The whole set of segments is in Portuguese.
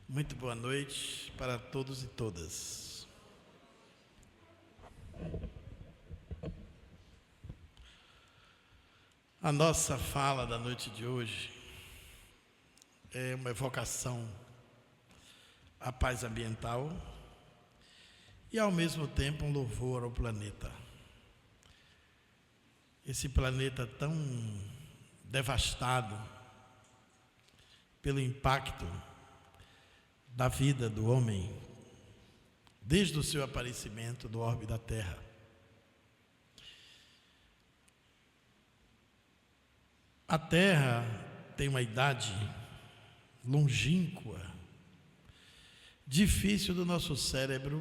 Muito boa noite para todos e todas. A nossa fala da noite de hoje é uma evocação à paz ambiental e, ao mesmo tempo, um louvor ao planeta. Esse planeta tão devastado pelo impacto da vida do homem, desde o seu aparecimento do orbe da Terra. A Terra tem uma idade longínqua, difícil do nosso cérebro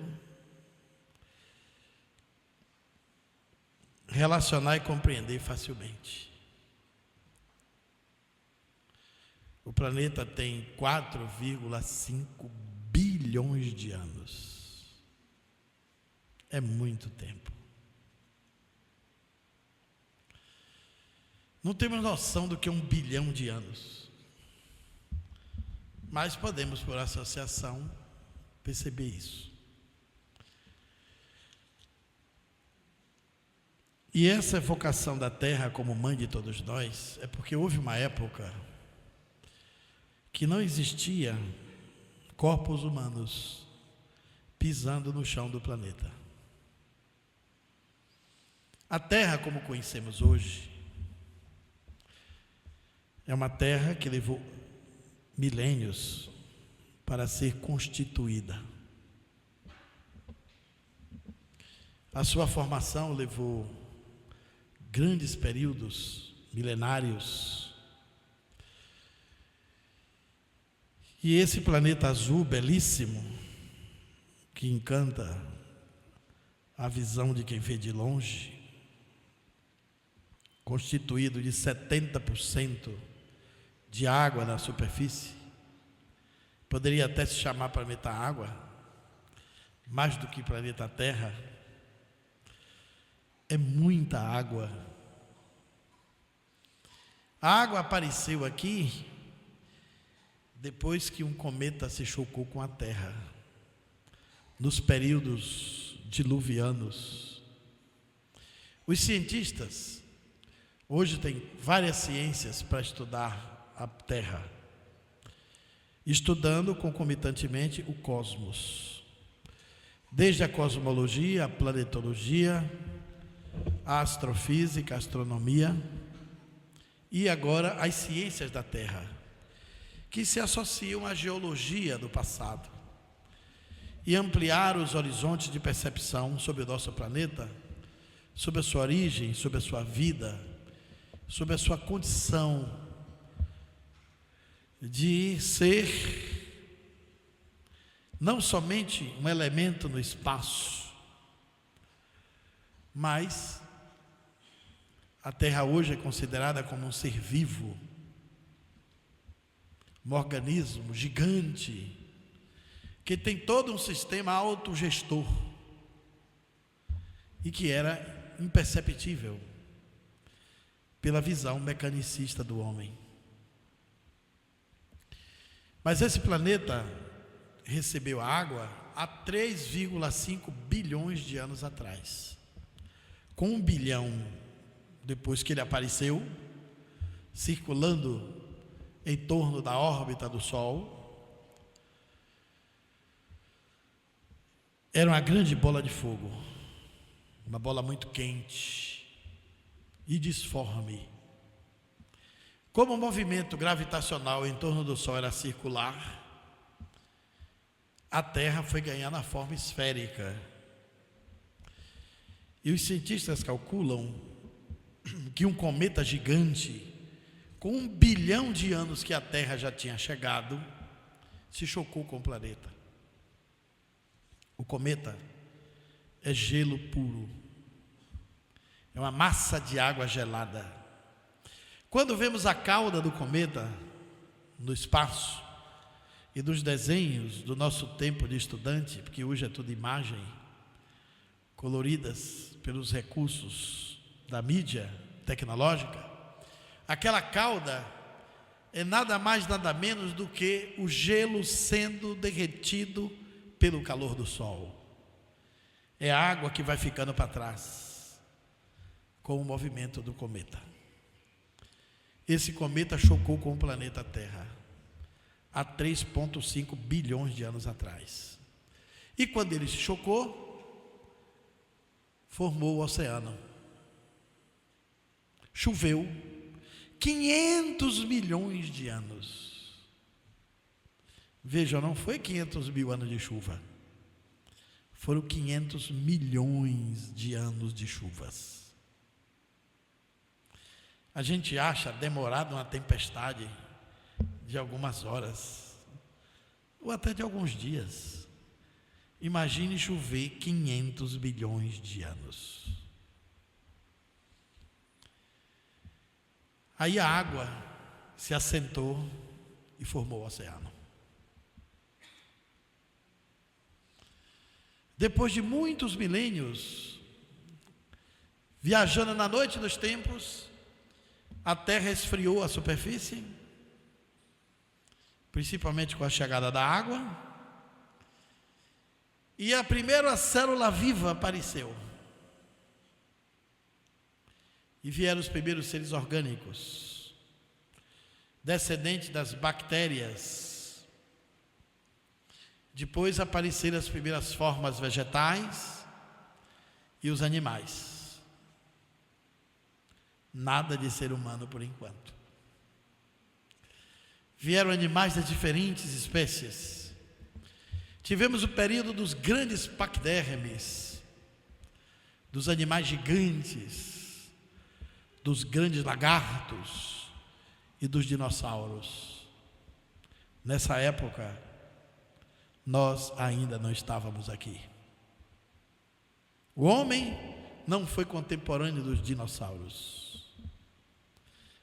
relacionar e compreender facilmente. O planeta tem 4,5 bilhões de anos. É muito tempo. Não temos noção do que é 1 bilhão de anos. Mas podemos, por associação, perceber isso. E essa evocação da Terra como mãe de todos nós é porque houve uma época que não existia corpos humanos pisando no chão do planeta. A Terra, como conhecemos hoje, é uma terra que levou milênios para ser constituída. A sua formação levou grandes períodos milenários. E esse planeta azul belíssimo, que encanta a visão de quem vê de longe, constituído de 70% de água na superfície, poderia até se chamar planeta água, mais do que planeta Terra. É muita água. A água apareceu aqui depois que um cometa se chocou com a Terra, nos períodos diluvianos. Os cientistas hoje têm várias ciências para estudar a Terra, estudando concomitantemente o cosmos, desde a cosmologia, a planetologia, a astrofísica, a astronomia e agora as ciências da Terra, que se associam à geologia do passado e ampliar os horizontes de percepção sobre o nosso planeta, sobre a sua origem, sobre a sua vida, sobre a sua condição de ser não somente um elemento no espaço, mas a Terra hoje é considerada como um ser vivo, um organismo gigante, que tem todo um sistema autogestor e que era imperceptível pela visão mecanicista do homem. Mas esse planeta recebeu água há 3,5 bilhões de anos atrás. Com 1 bilhão depois que ele apareceu, circulando em torno da órbita do Sol, era uma grande bola de fogo, uma bola muito quente e disforme. Como o movimento gravitacional em torno do Sol era circular, a Terra foi ganhando a forma esférica. E os cientistas calculam que um cometa gigante, com 1 bilhão de anos que a Terra já tinha chegado, se chocou com o planeta. O cometa é gelo puro, é uma massa de água gelada. Quando vemos a cauda do cometa no espaço e dos desenhos do nosso tempo de estudante, porque hoje é tudo imagem, coloridas pelos recursos da mídia tecnológica, aquela cauda é nada mais, nada menos do que o gelo sendo derretido pelo calor do sol. É a água que vai ficando para trás com o movimento do cometa. Esse cometa chocou com o planeta Terra há 3,5 bilhões de anos atrás. E quando ele se chocou, formou o oceano. Choveu 500 milhões de anos. Veja, não foi 500 mil anos de chuva. Foram 500 milhões de anos de chuvas. A gente acha demorado uma tempestade de algumas horas, ou até de alguns dias. Imagine chover 500 milhões de anos. Aí a água se assentou e formou o oceano. Depois de muitos milênios, viajando na noite dos tempos, a terra esfriou a superfície, principalmente com a chegada da água, e a primeira célula viva apareceu. E vieram os primeiros seres orgânicos, descendentes das bactérias. Depois apareceram as primeiras formas vegetais e os animais. Nada de ser humano por enquanto. Vieram animais das diferentes espécies. Tivemos o período dos grandes paquidermes, dos animais gigantes, dos grandes lagartos e dos dinossauros. Nessa época, nós ainda não estávamos aqui. O homem não foi contemporâneo dos dinossauros.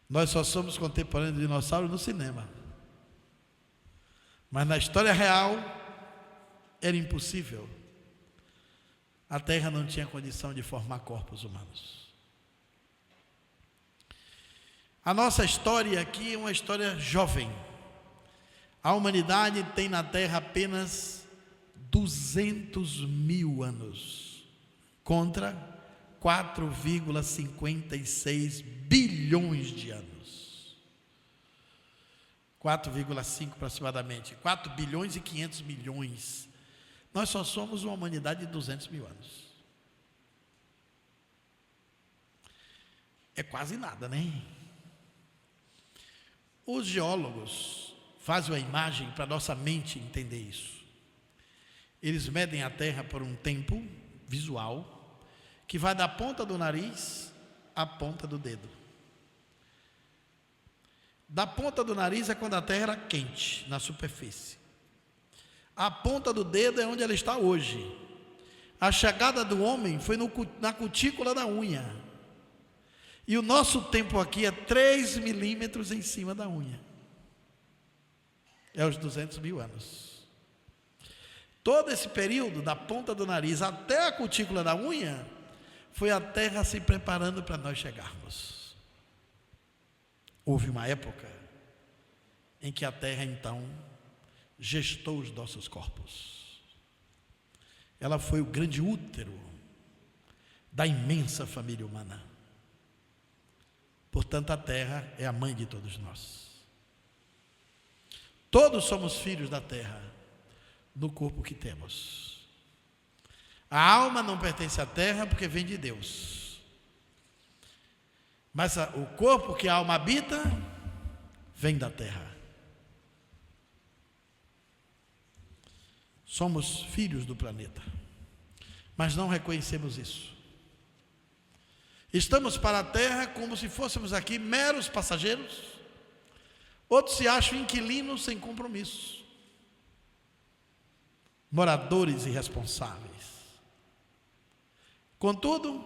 Nós só somos contemporâneos dos dinossauros no cinema. Mas na história real, era impossível. A Terra não tinha condição de formar corpos humanos. A nossa história aqui é uma história jovem. A humanidade tem na Terra apenas 200 mil anos, contra 4,56 bilhões de anos. 4,5 aproximadamente, 4 bilhões e 500 milhões. Nós só somos uma humanidade de 200 mil anos. É quase nada, né? Os geólogos fazem uma imagem para a nossa mente entender isso. Eles medem a Terra por um tempo visual que vai da ponta do nariz à ponta do dedo. Da ponta do nariz é quando a Terra era quente, na superfície. A ponta do dedo é onde ela está hoje. A chegada do homem foi na cutícula da unha. E o nosso tempo aqui é 3 milímetros em cima da unha. É os 200 mil anos. Todo esse período, da ponta do nariz até a cutícula da unha, foi a Terra se preparando para nós chegarmos. Houve uma época em que a Terra, então, gestou os nossos corpos. Ela foi o grande útero da imensa família humana. Portanto, a Terra é a mãe de todos nós. Todos somos filhos da Terra, no corpo que temos. A alma não pertence à Terra porque vem de Deus. Mas o corpo que a alma habita, vem da Terra. Somos filhos do planeta, mas não reconhecemos isso. Estamos para a Terra como se fôssemos aqui meros passageiros. Outros se acham inquilinos sem compromisso, moradores irresponsáveis. Contudo,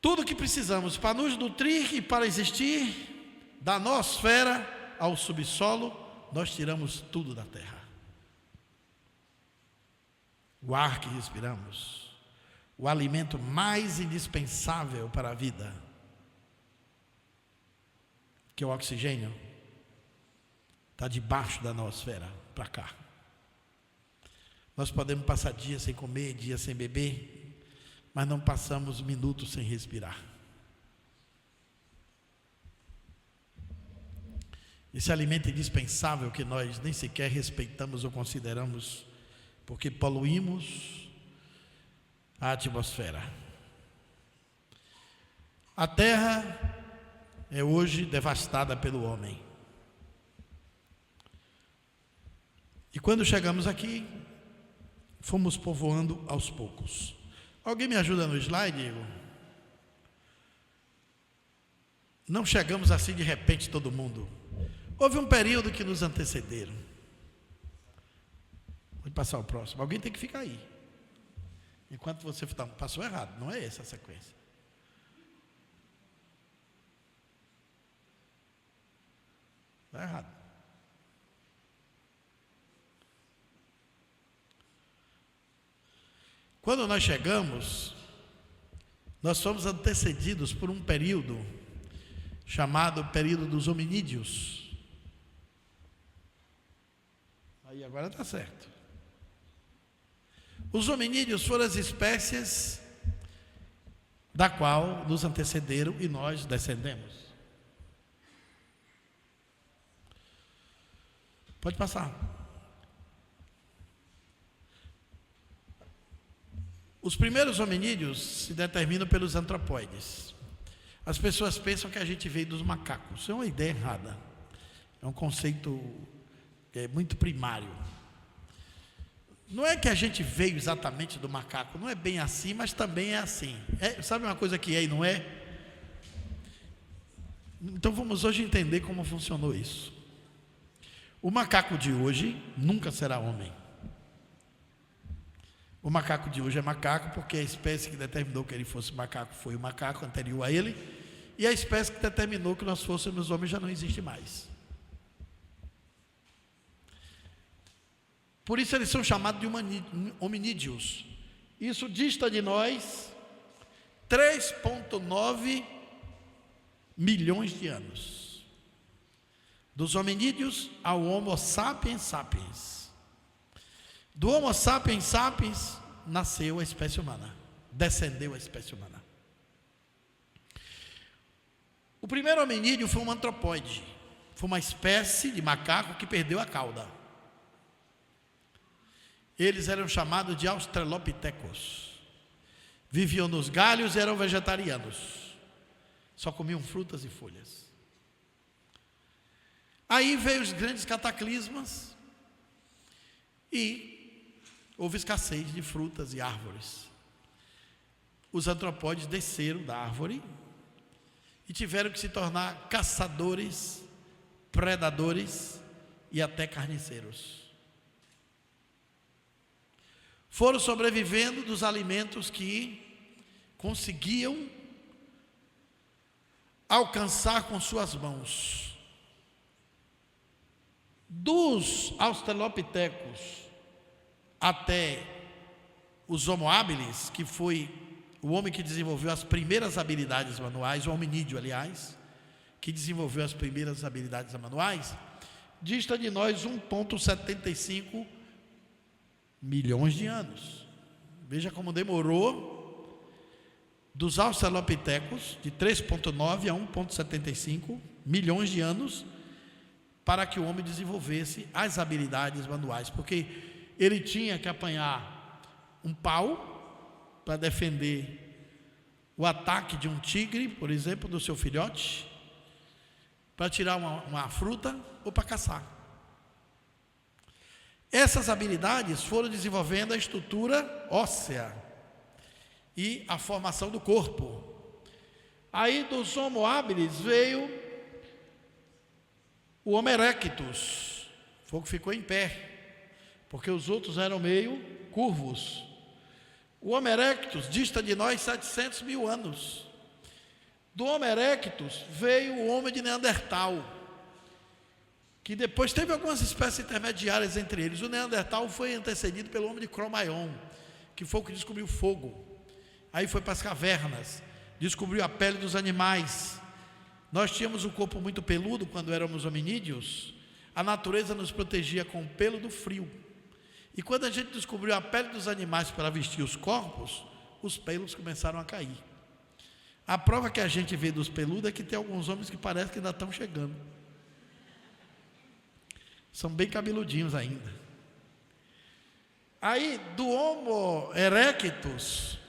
tudo que precisamos para nos nutrir e para existir, da nosfera ao subsolo, nós tiramos tudo da Terra. O ar que respiramos, o alimento mais indispensável para a vida, que o oxigênio está debaixo da noosfera, para cá. Nós podemos passar dias sem comer, dias sem beber, mas não passamos minutos sem respirar. Esse alimento indispensável que nós nem sequer respeitamos ou consideramos, porque poluímos a atmosfera. A terra é hoje devastada pelo homem. E quando chegamos aqui, fomos povoando aos poucos. Alguém me ajuda no slide, Igor? Não chegamos assim de repente todo mundo. Houve um período que nos antecederam. Vou passar o próximo. Alguém tem que ficar aí. Enquanto você passou errado, não é essa a sequência. Está errado. Quando nós chegamos, nós fomos antecedidos por um período chamado período dos hominídeos. Aí agora está certo. Os hominídeos foram as espécies da qual nos antecederam e nós descendemos. Pode passar. Os primeiros hominídeos se determinam pelos antropóides. As pessoas pensam que a gente veio dos macacos. Isso é uma ideia errada. É um conceito muito primário. Não é que a gente veio exatamente do macaco, não é bem assim, mas também é assim. Sabe uma coisa que é e não é? Então vamos hoje entender como funcionou isso. O macaco de hoje nunca será homem. O macaco de hoje é macaco porque a espécie que determinou que ele fosse macaco foi o macaco anterior a ele, e a espécie que determinou que nós fôssemos homens já não existe mais. Por isso eles são chamados de hominídeos. Isso dista de nós 3,9 milhões de anos. Dos hominídeos ao Homo sapiens sapiens. Do Homo sapiens sapiens nasceu a espécie humana, descendeu a espécie humana. O primeiro hominídeo foi um antropóide, foi uma espécie de macaco que perdeu a cauda. Eles eram chamados de australopithecus. Viviam nos galhos e eram vegetarianos. Só comiam frutas e folhas. Aí veio os grandes cataclismas e houve escassez de frutas e árvores. Os antropóides desceram da árvore e tiveram que se tornar caçadores, predadores e até carniceiros. Foram sobrevivendo dos alimentos que conseguiam alcançar com suas mãos. Dos australopithecus até os Homo habilis, que foi o homem que desenvolveu as primeiras habilidades manuais, o hominídeo, aliás, que desenvolveu as primeiras habilidades manuais, dista de nós 1,75 milhões de anos. Veja como demorou dos australopithecus de 3,9 a 1,75 milhões de anos para que o homem desenvolvesse as habilidades manuais, porque ele tinha que apanhar um pau para defender o ataque de um tigre, por exemplo, do seu filhote, para tirar uma fruta ou para caçar. Essas habilidades foram desenvolvendo a estrutura óssea e a formação do corpo. Aí dos Homo habilis veio o Homo erectus, foi o que ficou em pé, porque os outros eram meio curvos. O Homo erectus dista de nós 700 mil anos. Do Homo erectus veio o homem de Neandertal, que depois teve algumas espécies intermediárias entre eles. O Neandertal foi antecedido pelo homem de Cro-Magnon, que foi o que descobriu o fogo. Aí foi para as cavernas, descobriu a pele dos animais, Nós tínhamos um corpo muito peludo quando éramos hominídeos. A natureza nos protegia com o pelo do frio. E quando a gente descobriu a pele dos animais para vestir os corpos, os pelos começaram a cair. A prova que a gente vê dos peludos é que tem alguns homens que parece que ainda estão chegando. São bem cabeludinhos ainda. Aí, do Homo erectus,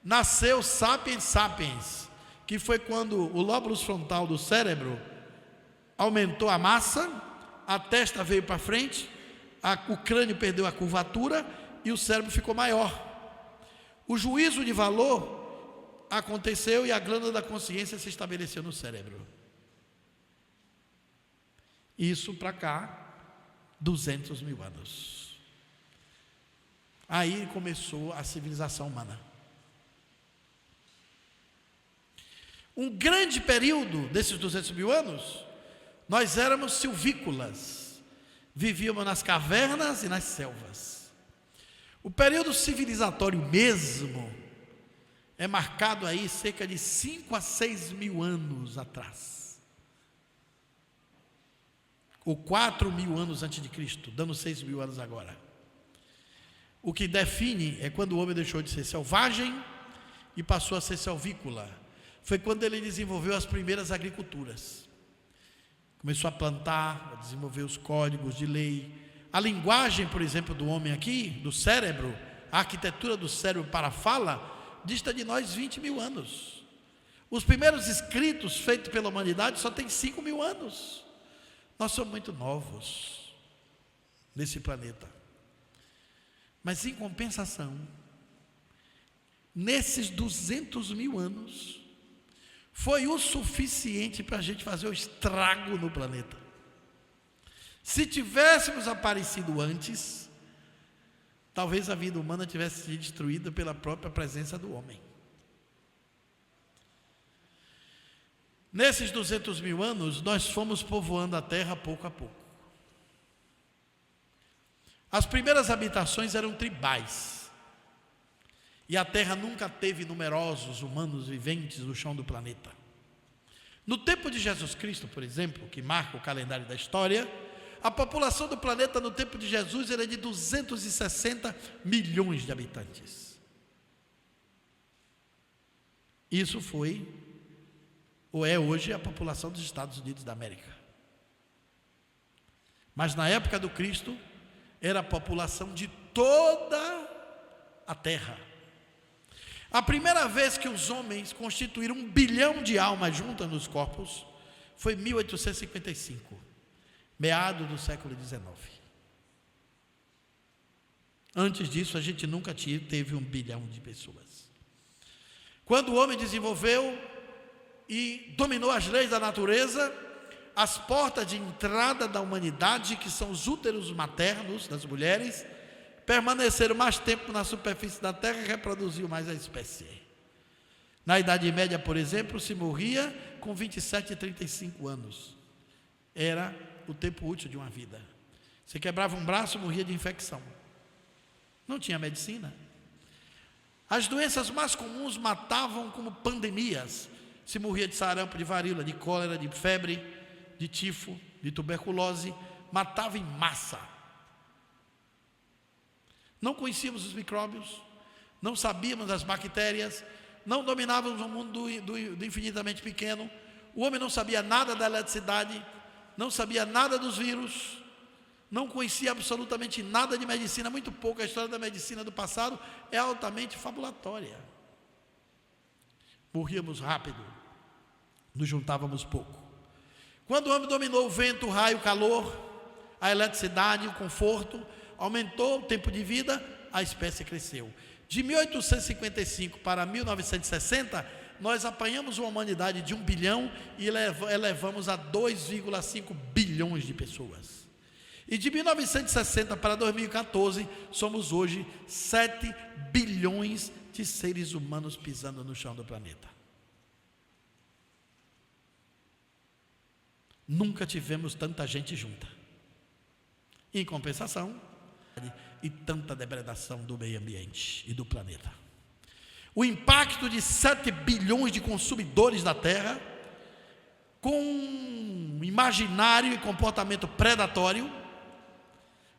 nasceu Sapiens sapiens, que foi quando o lóbulo frontal do cérebro aumentou a massa, a testa veio para frente, o crânio perdeu a curvatura e o cérebro ficou maior. O juízo de valor aconteceu e a glândula da consciência se estabeleceu no cérebro. Isso para cá, 200 mil anos. Aí começou a civilização humana. Um grande período desses 200 mil anos, nós éramos silvícolas, vivíamos nas cavernas e nas selvas. O período civilizatório mesmo é marcado aí cerca de 5 a 6 mil anos atrás, ou 4 mil anos antes de Cristo, dando 6 mil anos agora. O que define é quando o homem deixou de ser selvagem e passou a ser selvícola. Foi quando ele desenvolveu as primeiras agriculturas. Começou a plantar, a desenvolver os códigos de lei. A linguagem, por exemplo, do homem aqui, do cérebro, a arquitetura do cérebro para a fala, dista de nós 20 mil anos. Os primeiros escritos feitos pela humanidade só tem 5 mil anos. Nós somos muito novos nesse planeta. Mas em compensação, nesses 200 mil anos, foi o suficiente para a gente fazer o estrago no planeta. Se tivéssemos aparecido antes, talvez a vida humana tivesse sido destruída pela própria presença do homem. Nesses 200 mil anos, nós fomos povoando a terra pouco a pouco. As primeiras habitações eram tribais. E a terra nunca teve numerosos humanos viventes no chão do planeta. No tempo de Jesus Cristo, por exemplo, que marca o calendário da história, a população do planeta no tempo de Jesus era de 260 milhões de habitantes. Isso foi, ou é hoje, a população dos Estados Unidos da América. Mas na época do Cristo, era a população de toda a terra. A primeira vez que os homens constituíram 1 bilhão de almas juntas nos corpos foi em 1855, meado do século XIX. Antes disso, a gente nunca teve 1 bilhão de pessoas. Quando o homem desenvolveu e dominou as leis da natureza, as portas de entrada da humanidade, que são os úteros maternos das mulheres, permaneceram mais tempo na superfície da terra e reproduziu mais a espécie. Na Idade Média, por exemplo, se morria com 27 e 35 anos. Era o tempo útil de uma vida. Você quebrava um braço, morria de infecção. Não tinha medicina. As doenças mais comuns matavam como pandemias. Se morria de sarampo, de varíola, de cólera, de febre, de tifo, de tuberculose, matava em massa. Não conhecíamos os micróbios, não sabíamos das bactérias, não dominávamos o mundo do infinitamente pequeno. O homem não sabia nada da eletricidade, não sabia nada dos vírus, não conhecia absolutamente nada de medicina, muito pouco. A história da medicina do passado é altamente fabulatória. Morríamos rápido, nos juntávamos pouco. Quando o homem dominou o vento, o raio, o calor, a eletricidade, o conforto, aumentou o tempo de vida, a espécie cresceu. De 1855 para 1960, nós apanhamos uma humanidade de 1 bilhão e elevamos a 2,5 bilhões de pessoas. E de 1960 para 2014, somos hoje 7 bilhões de seres humanos pisando no chão do planeta. Nunca tivemos tanta gente junta. Em compensação, e tanta depredação do meio ambiente e do planeta. O impacto de 7 bilhões de consumidores da Terra, com um imaginário e comportamento predatório,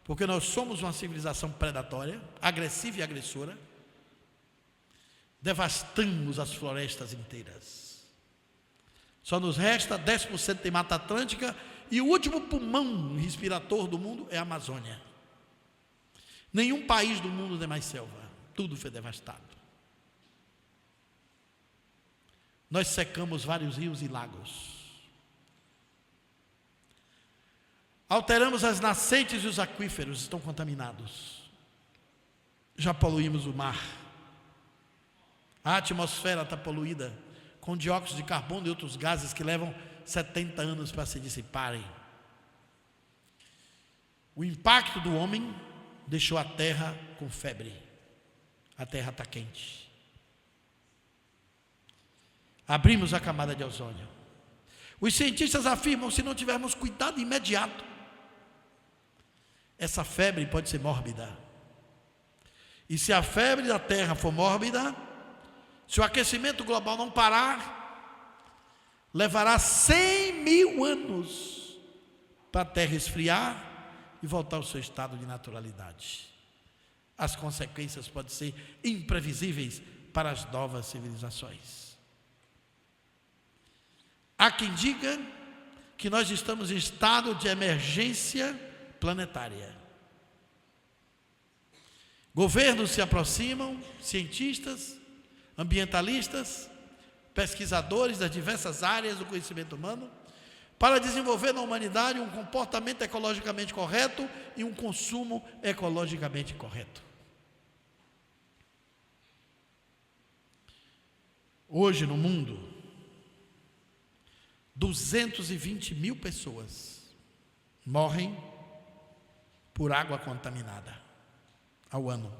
porque nós somos uma civilização predatória, agressiva e agressora. Devastamos as florestas inteiras. Só nos resta 10% de Mata Atlântica e o último pulmão respiratório do mundo é a Amazônia. Nenhum país do mundo tem mais selva. Tudo foi devastado. Nós secamos vários rios e lagos. Alteramos as nascentes e os aquíferos, estão contaminados. Já poluímos o mar. A atmosfera está poluída com dióxido de carbono e outros gases que levam 70 anos para se dissiparem. O impacto do homem deixou a terra com febre. A terra está quente. Abrimos a camada de ozônio. Os cientistas afirmam que se não tivermos cuidado imediato, essa febre pode ser mórbida. E se a febre da terra for mórbida, se o aquecimento global não parar, levará 100 mil anos para a terra esfriar e voltar ao seu estado de naturalidade. As consequências podem ser imprevisíveis para as novas civilizações. Há quem diga que nós estamos em estado de emergência planetária. Governos se aproximam, cientistas, ambientalistas, pesquisadores das diversas áreas do conhecimento humano, para desenvolver na humanidade um comportamento ecologicamente correto e um consumo ecologicamente correto. Hoje no mundo, 220 mil pessoas morrem por água contaminada ao ano.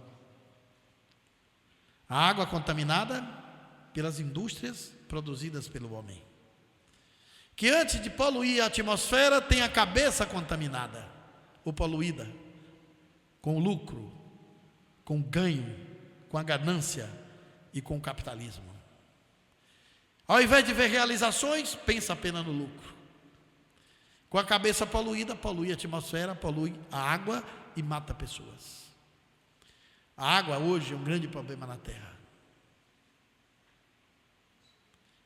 A água contaminada pelas indústrias produzidas pelo homem, que antes de poluir a atmosfera tem a cabeça contaminada ou poluída com o lucro, com o ganho, com a ganância e com o capitalismo. Ao invés de ver realizações, pensa apenas no lucro. Com a cabeça poluída, polui a atmosfera, polui a água e mata pessoas. A água hoje é um grande problema na Terra.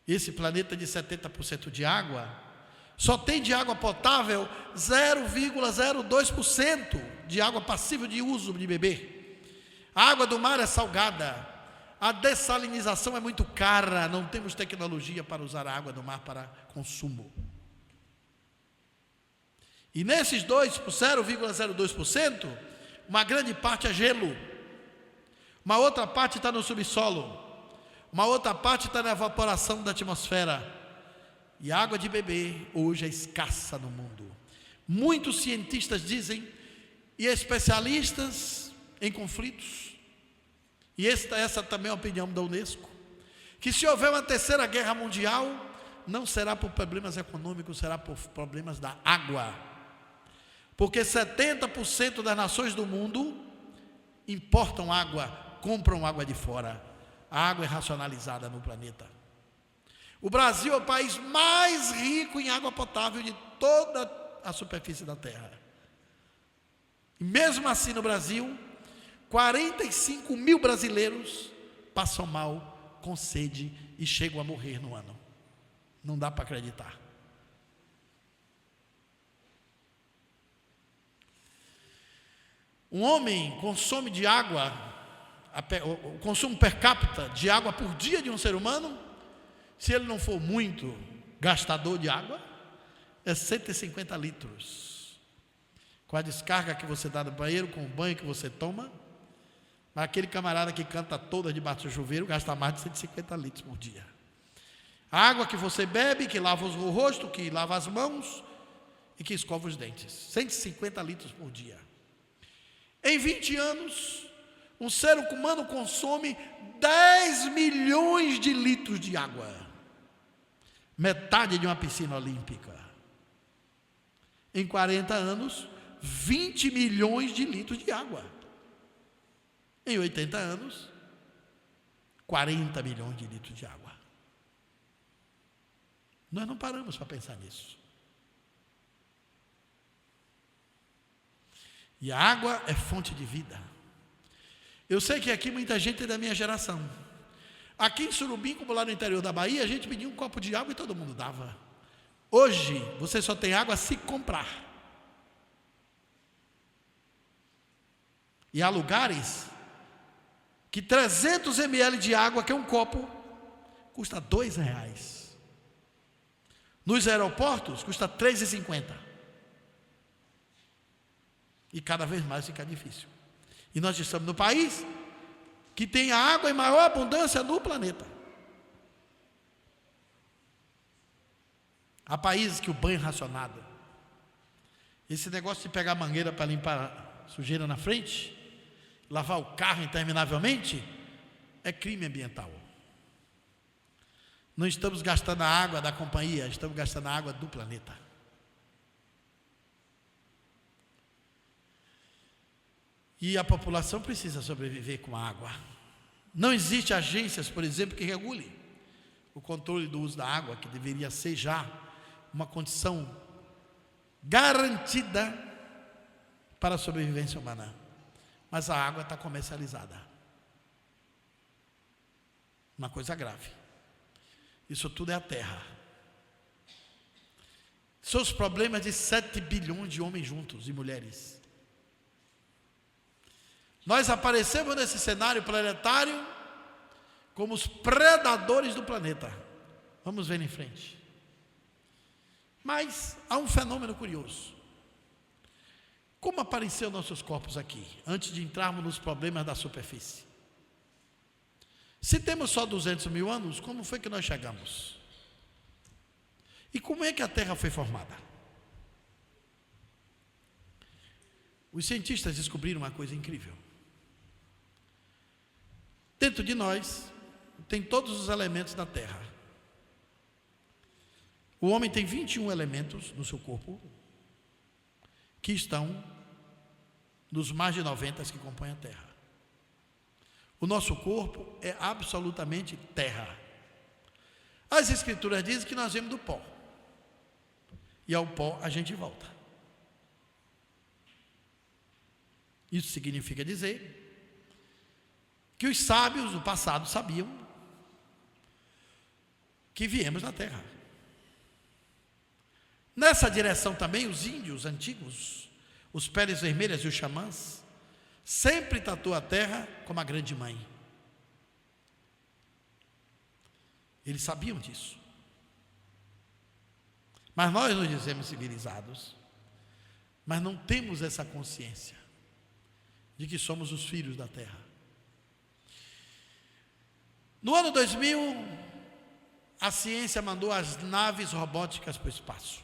Esse planeta de 70% de água, só tem de água potável 0,02% de água passível de uso de beber. A água do mar é salgada. A dessalinização é muito cara, não temos tecnologia para usar a água do mar para consumo. E nesses 0,02%, uma grande parte é gelo, uma outra parte está no subsolo, uma outra parte está na evaporação da atmosfera. E a água de beber hoje é escassa no mundo. Muitos cientistas dizem, e especialistas em conflitos, e essa também é a opinião da Unesco, que se houver uma terceira guerra mundial, não será por problemas econômicos, será por problemas da água. Porque 70% das nações do mundo importam água, compram água de fora. A água é racionalizada no planeta. O Brasil é o país mais rico em água potável de toda a superfície da Terra. E mesmo assim no Brasil, 45 mil brasileiros passam mal, com sede e chegam a morrer no ano. Não dá para acreditar. Um homem consome de água, o consumo per capita de água por dia de um ser humano, se ele não for muito gastador de água, é 150 litros. Com a descarga que você dá no banheiro, com o banho que você toma. Mas aquele camarada que canta toda debaixo do chuveiro gasta mais de 150 litros por dia. A água que você bebe, que lava o rosto, que lava as mãos e que escova os dentes. 150 litros por dia. Em 20 anos, um ser humano consome 10 milhões de litros de água. Metade de uma piscina olímpica. Em 40 anos, 20 milhões de litros de água. Em 80 anos, 40 milhões de litros de água. Nós não paramos para pensar nisso. E a água é fonte de vida. Eu sei que aqui muita gente é da minha geração. Aqui em Surubim, como lá no interior da Bahia, a gente pedia um copo de água e todo mundo dava. Hoje, você só tem água se comprar. E há lugares que 300 ml de água, que é um copo, custa R$2. Nos aeroportos, custa R$3,50. E cada vez mais fica difícil. E nós estamos no país que tem a água em maior abundância no planeta. Há países que o banho é racionado. Esse negócio de pegar mangueira para limpar sujeira na frente, lavar o carro interminavelmente, é crime ambiental. Não estamos gastando a água da companhia, estamos gastando a água do planeta. E a população precisa sobreviver com a água. Não existe agências, por exemplo, que regule o controle do uso da água, que deveria ser já uma condição garantida para a sobrevivência humana. Mas a água está comercializada. Uma coisa grave. Isso tudo é a terra. São os problemas de 7 bilhões de homens juntos e mulheres. Nós aparecemos nesse cenário planetário como os predadores do planeta. Vamos ver em frente. Mas há um fenômeno curioso. Como apareceram nossos corpos aqui, antes de entrarmos nos problemas da superfície? Se temos só 200 mil anos, como foi que nós chegamos? E como é que a Terra foi formada? Os cientistas descobriram uma coisa incrível. Dentro de nós, tem todos os elementos da Terra. O homem tem 21 elementos no seu corpo, que estão nos mais de 90 que compõem a Terra. O nosso corpo é absolutamente terra. As Escrituras dizem que nós viemos do pó. E ao pó a gente volta. Isso significa dizer que os sábios do passado sabiam que viemos da terra. Nessa direção também, os índios antigos, os peles vermelhas e os xamãs, sempre tatuam a terra como a grande mãe. Eles sabiam disso. Mas nós nos dizemos civilizados, mas não temos essa consciência de que somos os filhos da terra. No ano 2000, a ciência mandou as naves robóticas para o espaço.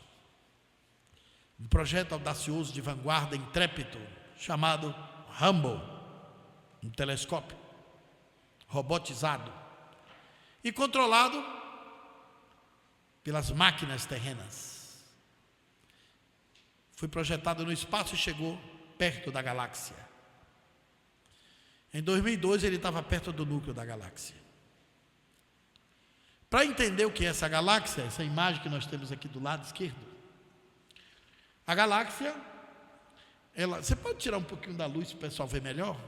Um projeto audacioso de vanguarda, intrépido, chamado Hubble, um telescópio robotizado e controlado pelas máquinas terrenas. Foi projetado no espaço e chegou perto da galáxia. Em 2002 ele estava perto do núcleo da galáxia. Para entender o que é essa galáxia, essa imagem que nós temos aqui do lado esquerdo, a galáxia, você pode tirar um pouquinho da luz para o pessoal ver melhor?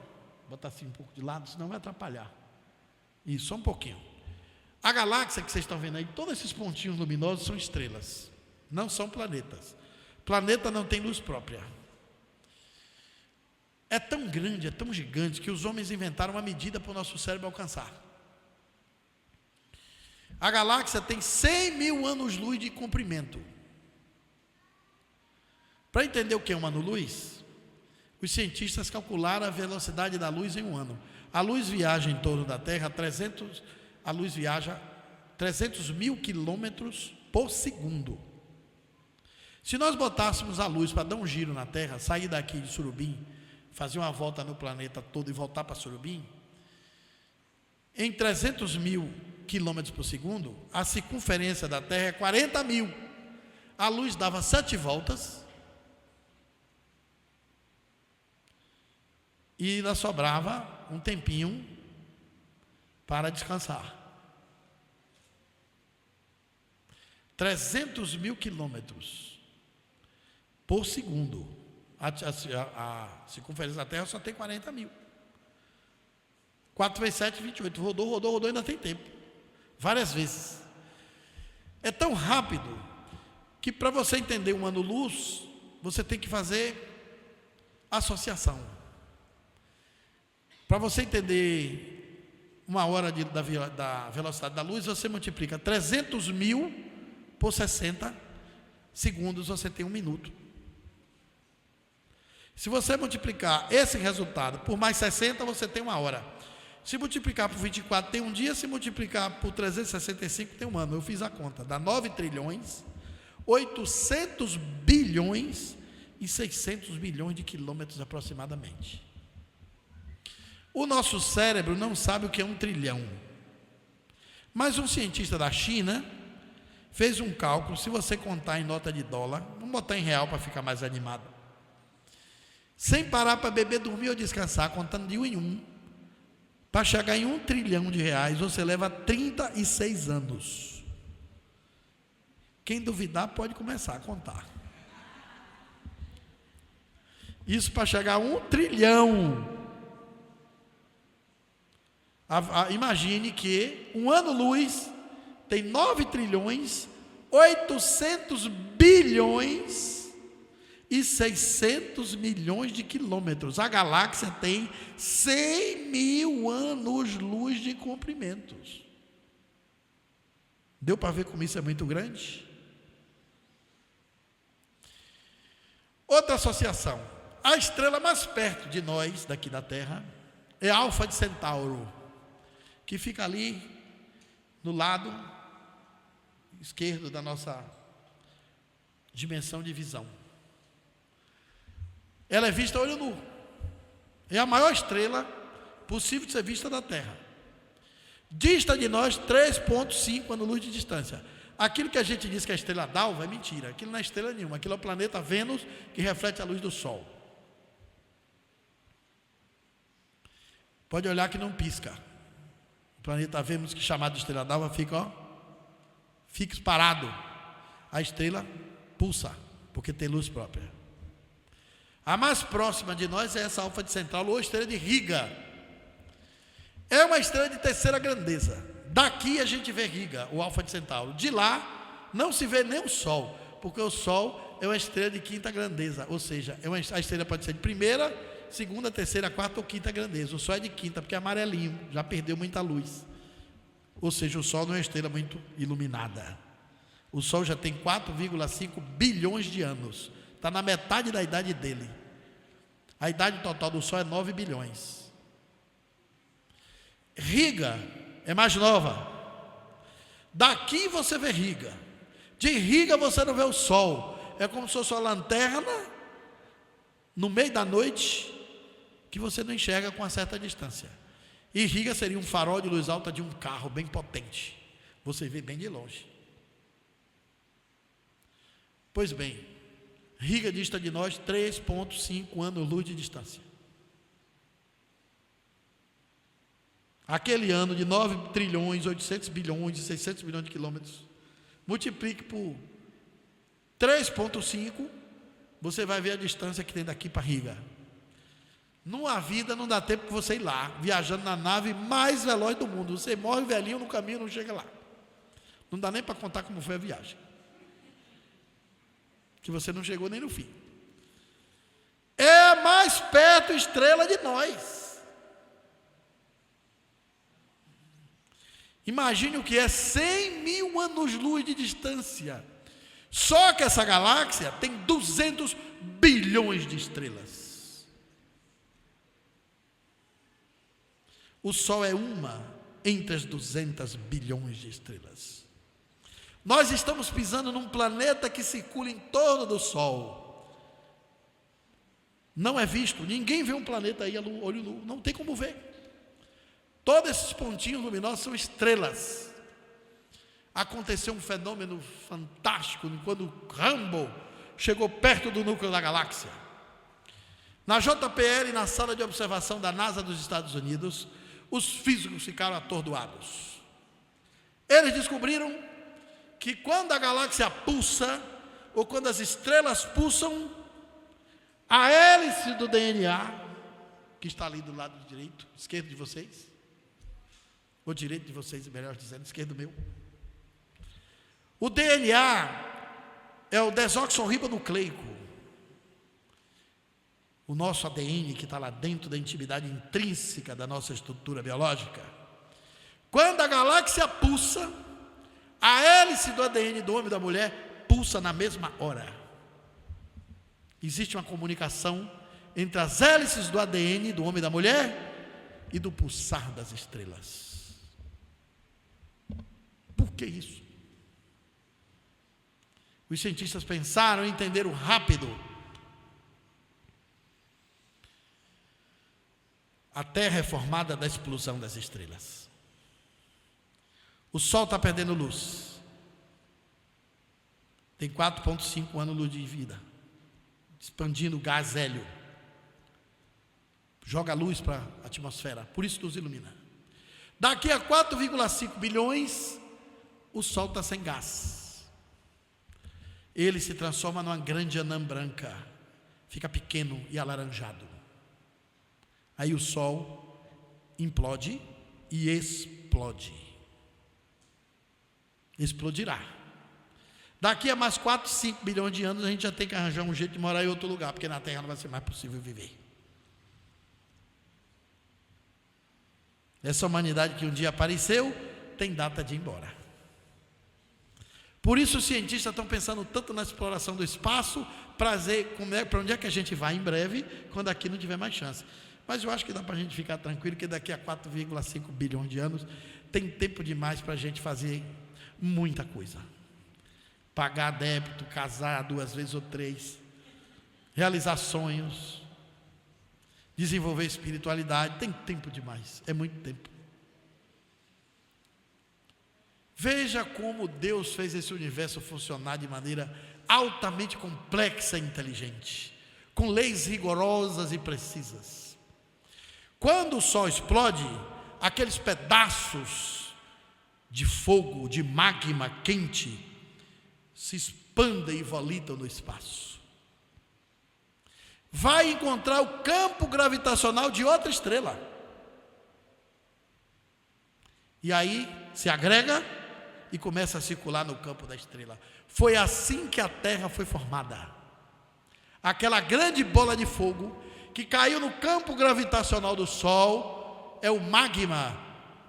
Botar assim um pouco de lado, senão vai atrapalhar. Isso, só um pouquinho. A galáxia que vocês estão vendo aí, todos esses pontinhos luminosos são estrelas, não são planetas. Planeta não tem luz própria. É tão grande, é tão gigante, que os homens inventaram uma medida para o nosso cérebro alcançar. A galáxia tem 100 mil anos-luz de comprimento. Para entender o que é um ano-luz, os cientistas calcularam a velocidade da luz em um ano. A luz viaja em torno da Terra 300 mil quilômetros por segundo. Se nós botássemos a luz para dar um giro na Terra, sair daqui de Surubim, fazer uma volta no planeta todo e voltar para Surubim, em 300 mil quilômetros por segundo, a circunferência da Terra é 40 mil. A luz dava 7 voltas e ainda sobrava um tempinho para descansar. 300 mil quilômetros por segundo. A circunferência da Terra só tem 40 mil. 4 vezes 7, 28. Rodou, ainda tem tempo. Várias vezes. É tão rápido que para você entender um ano-luz, você tem que fazer associação. Para você entender uma hora da velocidade da luz, você multiplica 300 mil por 60 segundos, você tem 1 minuto. Se você multiplicar esse resultado por mais 60, você tem 1 hora. Se multiplicar por 24, tem 1 dia. Se multiplicar por 365, tem 1 ano. Eu fiz a conta. Dá 9 trilhões, 800 bilhões e 600 milhões de quilômetros aproximadamente. O nosso cérebro não sabe o que é 1 trilhão. Mas um cientista da China fez um cálculo. Se você contar em nota de dólar, vamos botar em real para ficar mais animado. Sem parar para beber, dormir ou descansar, contando de 1 em 1, para chegar em 1 trilhão de reais, você leva 36 anos. Quem duvidar pode começar a contar. Isso para chegar a 1 trilhão. Imagine que 1 ano-luz tem 9 trilhões, 800 bilhões e 600 milhões de quilômetros. A galáxia tem 100 mil anos-luz de comprimentos. Deu para ver como isso é muito grande? Outra associação. A estrela mais perto de nós, daqui da Terra, é Alfa de Centauro, que fica ali no lado esquerdo da nossa dimensão de visão. Ela é vista a olho nu. É a maior estrela possível de ser vista da Terra. Dista de nós 3,5 anos-luz de distância. Aquilo que a gente diz que é a estrela d'alva é mentira. Aquilo não é estrela nenhuma. Aquilo é o planeta Vênus que reflete a luz do Sol. Pode olhar que não pisca. O planeta Vênus, que é chamado de estrela d'alva, fica fixo, parado. A estrela pulsa, porque tem luz própria. A mais próxima de nós é essa Alfa de Centauro, ou a estrela de Riga. É uma estrela de terceira grandeza. Daqui a gente vê Riga, o Alfa de Centauro. De lá não se vê nem o Sol, porque o Sol é uma estrela de quinta grandeza. Ou seja, a estrela pode ser de primeira, segunda, terceira, quarta ou quinta grandeza. O Sol é de quinta, porque é amarelinho, já perdeu muita luz. Ou seja, o Sol não é uma estrela muito iluminada. O Sol já tem 4,5 bilhões de anos. Está na metade da idade dele. A idade total do Sol é 9 bilhões. Riga é mais nova. Daqui você vê Riga. De Riga você não vê o Sol. É como se fosse uma lanterna no meio da noite que você não enxerga com uma certa distância. E Riga seria um farol de luz alta de um carro bem potente. Você vê bem de longe. Pois bem, Riga dista de nós 3,5 anos-luz de distância. Aquele ano de 9 trilhões, 800 bilhões e 600 bilhões de quilômetros, multiplique por 3,5, você vai ver a distância que tem daqui para Riga. Numa vida não dá tempo para você ir lá, viajando na nave mais veloz do mundo. Você morre velhinho no caminho e não chega lá. Não dá nem para contar como foi a viagem. Que você não chegou nem no fim. É mais perto estrela de nós. Imagine o que é 100 mil anos-luz de distância. Só que essa galáxia tem 200 bilhões de estrelas. O Sol é uma entre as 200 bilhões de estrelas. Nós estamos pisando num planeta que circula em torno do Sol. Não é visto, ninguém vê um planeta aí a olho nu, não tem como ver. Todos esses pontinhos luminosos são estrelas. Aconteceu um fenômeno fantástico quando Hubble chegou perto do núcleo da galáxia. Na JPL, na sala de observação da NASA dos Estados Unidos, os físicos ficaram atordoados. Eles descobriram que quando a galáxia pulsa, ou quando as estrelas pulsam, a hélice do DNA, que está ali do lado direito, esquerdo de vocês, ou direito de vocês, melhor dizendo, esquerdo meu. O DNA é o desoxirribonucleico, o nosso ADN que está lá dentro da intimidade intrínseca da nossa estrutura biológica. Quando a galáxia pulsa, a hélice do ADN do homem e da mulher pulsa na mesma hora. Existe uma comunicação entre as hélices do ADN do homem e da mulher e do pulsar das estrelas. Por que isso? Os cientistas pensaram e entenderam rápido. A Terra é formada da explosão das estrelas. O Sol está perdendo luz. Tem 4,5 anos-luz de vida. Expandindo o gás hélio. Joga luz para a atmosfera. Por isso nos ilumina. Daqui a 4,5 bilhões, o Sol está sem gás. Ele se transforma numa grande anã branca. Fica pequeno e alaranjado. Aí o Sol implode e explode. Explodirá. Daqui a mais 4, 5 bilhões de anos, a gente já tem que arranjar um jeito de morar em outro lugar, porque na Terra não vai ser mais possível viver. Essa humanidade que um dia apareceu, tem data de ir embora. Por isso os cientistas estão pensando tanto na exploração do espaço, para onde é que a gente vai em breve, quando aqui não tiver mais chance. Mas eu acho que dá para a gente ficar tranquilo, que daqui a 4,5 bilhões de anos, tem tempo demais para a gente fazer muita coisa. Pagar débito, casar 2 vezes ou 3, realizar sonhos, desenvolver espiritualidade, tem tempo demais, é muito tempo. Veja como Deus fez esse universo funcionar de maneira altamente complexa e inteligente, com leis rigorosas e precisas. Quando o Sol explode, aqueles pedaços de fogo, de magma quente, se expandem e volitam no espaço. Vai encontrar o campo gravitacional de outra estrela. E aí se agrega e começa a circular no campo da estrela. Foi assim que a Terra foi formada. Aquela grande bola de fogo que caiu no campo gravitacional do Sol é o magma,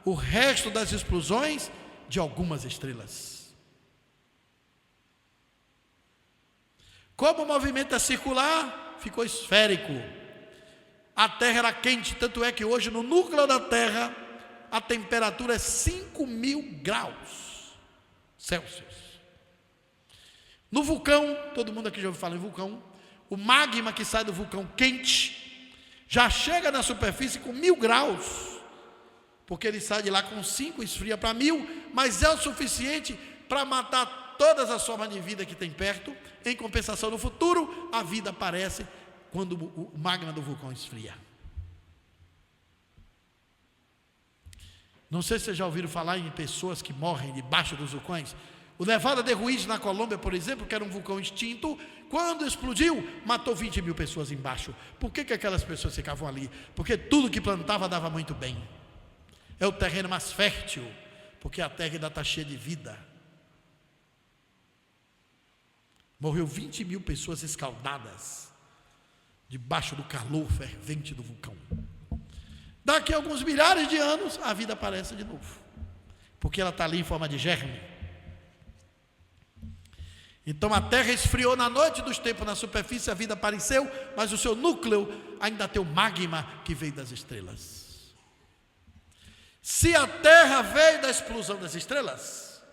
o resto das explosões de algumas estrelas. Como o movimento é circular, ficou esférico. A Terra era quente, tanto é que hoje no núcleo da Terra a temperatura é 5.000 graus Celsius. No vulcão, todo mundo aqui já ouviu falar em vulcão, o magma que sai do vulcão quente já chega na superfície com 1.000 graus, porque ele sai de lá com 5, esfria para 1.000, mas é o suficiente para matar todas as formas de vida que tem perto. Em compensação, no futuro, a vida aparece quando o magma do vulcão esfria. Não sei se vocês já ouviram falar em pessoas que morrem debaixo dos vulcões. O Nevada de Ruiz, na Colômbia, por exemplo, que era um vulcão extinto, quando explodiu, matou 20.000 pessoas embaixo. Por que aquelas pessoas ficavam ali? Porque tudo que plantava dava muito bem. É o terreno mais fértil, porque a terra ainda está cheia de vida. Morreu 20.000 pessoas escaldadas, debaixo do calor fervente do vulcão. Daqui a alguns milhares de anos, a vida aparece de novo, porque ela está ali em forma de germe. Então a Terra esfriou na noite dos tempos, na superfície a vida apareceu, mas o seu núcleo ainda tem o magma que veio das estrelas. Se a Terra veio da explosão das estrelas,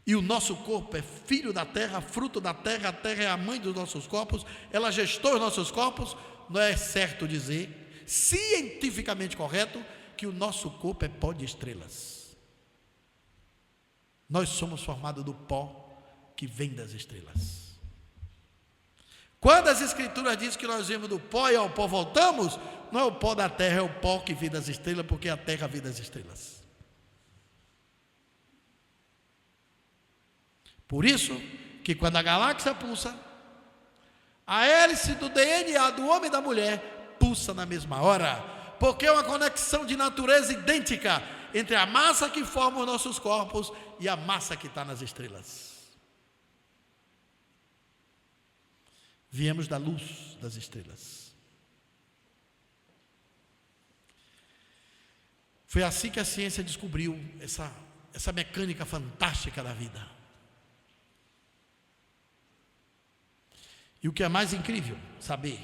e o nosso corpo é filho da Terra, fruto da Terra, a Terra é a mãe dos nossos corpos, ela gestou os nossos corpos, não é certo dizer, cientificamente correto, que o nosso corpo é pó de estrelas. Nós somos formados do pó que vem das estrelas. Quando as escrituras dizem que nós vemos do pó e ao pó voltamos, não é o pó da terra, é o pó que vem das estrelas, porque a terra vem das estrelas. Por isso que quando a galáxia pulsa, a hélice do DNA do homem e da mulher pulsa na mesma hora, porque é uma conexão de natureza idêntica entre a massa que forma os nossos corpos e a massa que está nas estrelas. Viemos da luz das estrelas. Foi assim que a ciência descobriu essa mecânica fantástica da vida. E o que é mais incrível saber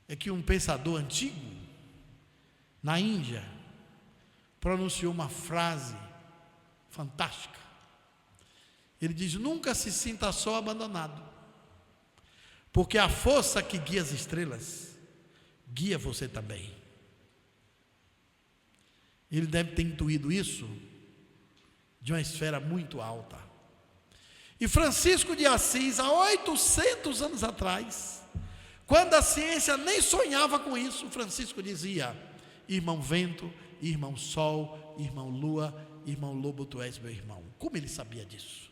é que um pensador antigo na Índia pronunciou uma frase fantástica. Ele diz: nunca se sinta só abandonado, porque a força que guia as estrelas guia você também. Ele deve ter intuído isso de uma esfera muito alta. E Francisco de Assis, há 800 anos atrás, quando a ciência nem sonhava com isso, Francisco dizia: irmão vento, irmão sol, irmão lua, irmão lobo, tu és meu irmão. Como ele sabia disso?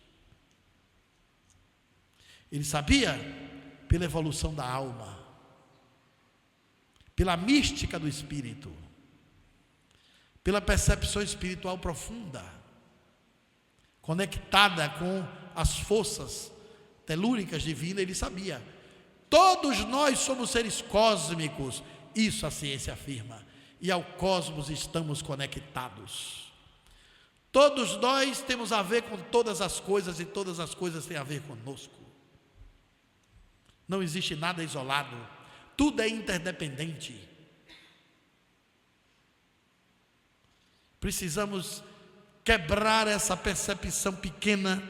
Ele sabia pela evolução da alma, pela mística do espírito, pela percepção espiritual profunda, conectada com as forças telúricas divinas. Ele sabia. Todos nós somos seres cósmicos, isso a ciência afirma, e ao cosmos estamos conectados. Todos nós temos a ver com todas as coisas e todas as coisas têm a ver conosco. Não existe nada isolado, tudo é interdependente. Precisamos quebrar essa percepção pequena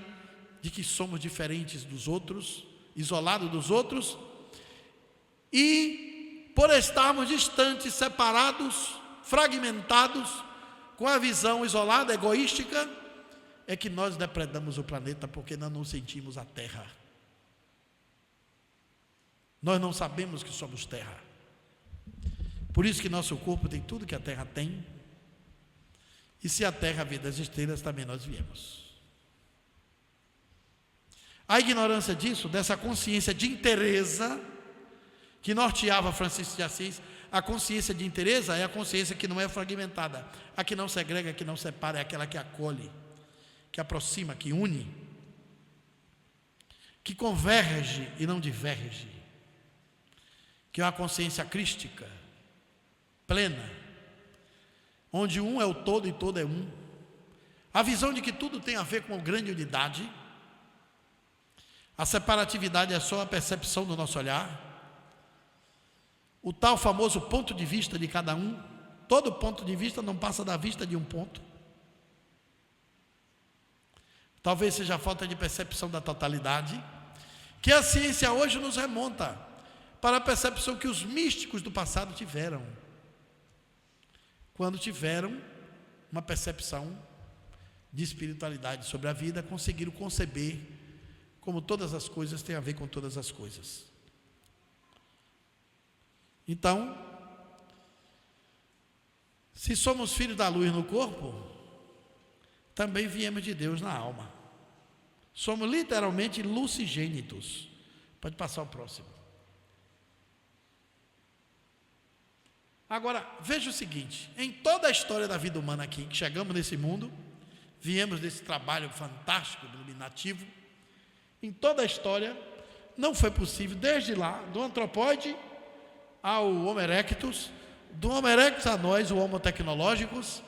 de que somos diferentes dos outros, isolados dos outros, e por estarmos distantes, separados, fragmentados, com a visão isolada, egoística, é que nós depredamos o planeta, porque nós não sentimos a terra. Nós não sabemos que somos terra. Por isso que nosso corpo tem tudo que a terra tem. E se a terra veio das estrelas, também nós viemos. A ignorância disso, dessa consciência de inteireza que norteava Francisco de Assis, a consciência de inteireza é a consciência que não é fragmentada, a que não segrega, que não separa, é aquela que acolhe, que aproxima, que une, que converge e não diverge, que é uma consciência crística, plena, onde um é o todo e todo é um. A visão de que tudo tem a ver com a grande unidade. A separatividade é só a percepção do nosso olhar. O tal famoso ponto de vista de cada um. Todo ponto de vista não passa da vista de um ponto. Talvez seja a falta de percepção da totalidade, que a ciência hoje nos remonta para a percepção que os místicos do passado tiveram, quando tiveram uma percepção de espiritualidade sobre a vida, conseguiram conceber como todas as coisas têm a ver com todas as coisas. Então, se somos filhos da luz no corpo, também viemos de Deus na alma. Somos literalmente lucigênitos. Pode passar o próximo. Agora, veja o seguinte, em toda a história da vida humana aqui, que chegamos nesse mundo, viemos desse trabalho fantástico, iluminativo, em toda a história, não foi possível, desde lá, do antropóide ao Homo erectus, do Homo erectus a nós, o Homo tecnológicos,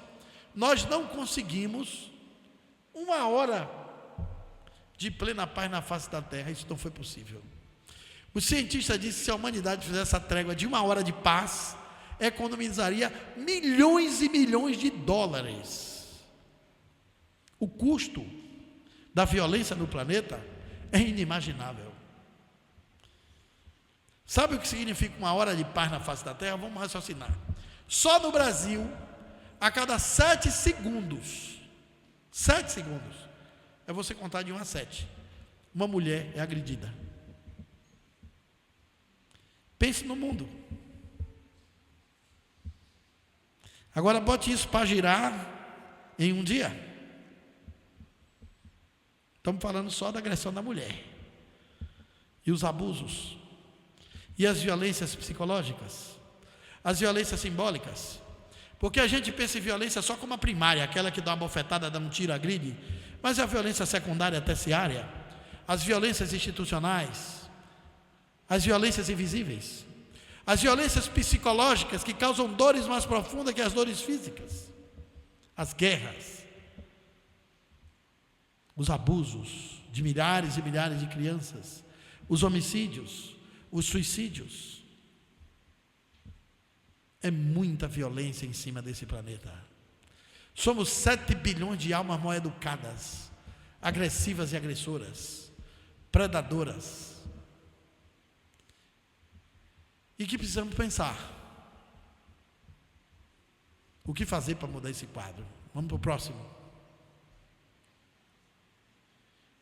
nós não conseguimos uma hora de plena paz na face da Terra. Isso não foi possível. Os cientistas dizem que se a humanidade fizesse essa trégua de uma hora de paz, economizaria milhões e milhões de dólares. O custo da violência no planeta é inimaginável. Sabe o que significa uma hora de paz na face da Terra? Vamos raciocinar. Só no Brasil, a cada 7 segundos, é você contar de 1 a 7, uma mulher é agredida. Pense no mundo. Agora bote isso para girar em um dia. Estamos falando só da agressão da mulher. E os abusos. E as violências psicológicas. As violências simbólicas. Porque a gente pensa em violência só como a primária, aquela que dá uma bofetada, dá um tiro, agride. Mas a violência secundária, terciária, as violências institucionais, as violências invisíveis, as violências psicológicas que causam dores mais profundas que as dores físicas, as guerras, os abusos de milhares e milhares de crianças, os homicídios, os suicídios. É muita violência em cima desse planeta. Somos 7 bilhões de almas mal educadas, agressivas e agressoras, predadoras. E que precisamos pensar. O que fazer para mudar esse quadro? Vamos para o próximo.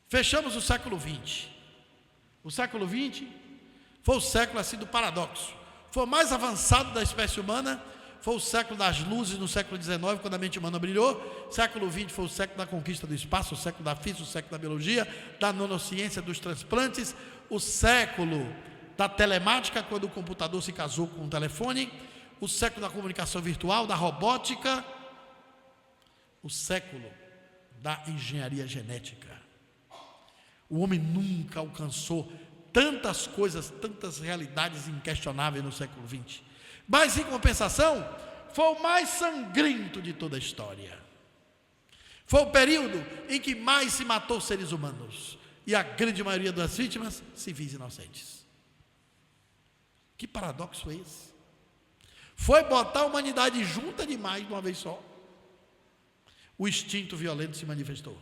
Fechamos o século XX. O século XX foi o século assim do paradoxo. Foi o mais avançado da espécie humana. Foi o século das luzes no século XIX, quando a mente humana brilhou. O século XX foi o século da conquista do espaço, o século da física, o século da biologia, da nanociência, dos transplantes, o século da telemática, quando o computador se casou com o telefone, o século da comunicação virtual, da robótica, o século da engenharia genética. O homem nunca alcançou tantas coisas, tantas realidades inquestionáveis no século XX. Mas, em compensação, foi o mais sangrento de toda a história. Foi o período em que mais se matou seres humanos. E a grande maioria das vítimas, civis inocentes. Que paradoxo é esse? Foi botar a humanidade junta demais de uma vez só. O instinto violento se manifestou.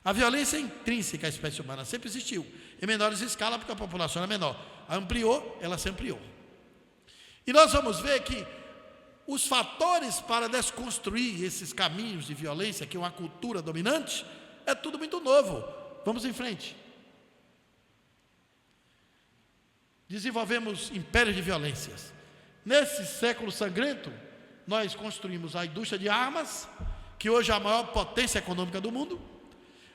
A violência é intrínseca à espécie humana, sempre existiu. Em menores escalas, porque a população era menor. Ampliou, ela se ampliou. E nós vamos ver que os fatores para desconstruir esses caminhos de violência, que é uma cultura dominante, é tudo muito novo. Vamos em frente. Desenvolvemos impérios de violências. Nesse século sangrento, nós construímos a indústria de armas, que hoje é a maior potência econômica do mundo.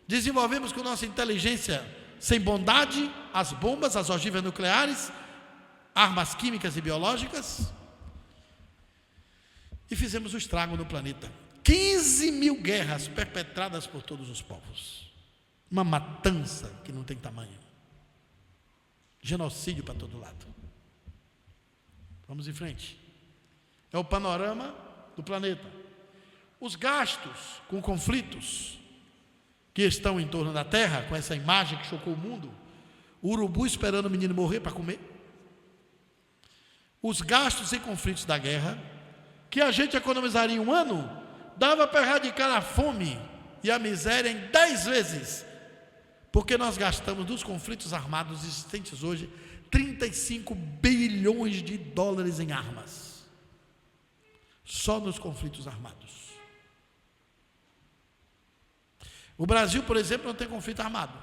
Desenvolvemos com nossa inteligência sem bondade as bombas, as ogivas nucleares, armas químicas e biológicas, e fizemos o estrago no planeta. 15 mil guerras perpetradas por todos os povos. Uma matança que não tem tamanho. Genocídio para todo lado. Vamos em frente. É o panorama do planeta. Os gastos com conflitos que estão em torno da Terra, com essa imagem que chocou o mundo, o urubu esperando o menino morrer para comer. Os gastos e conflitos da guerra, que a gente economizaria em um ano, dava para erradicar a fome e a miséria em 10 vezes, porque nós gastamos nos conflitos armados existentes hoje 35 bilhões de dólares em armas, só nos conflitos armados. O Brasil, por exemplo, não tem conflito armado,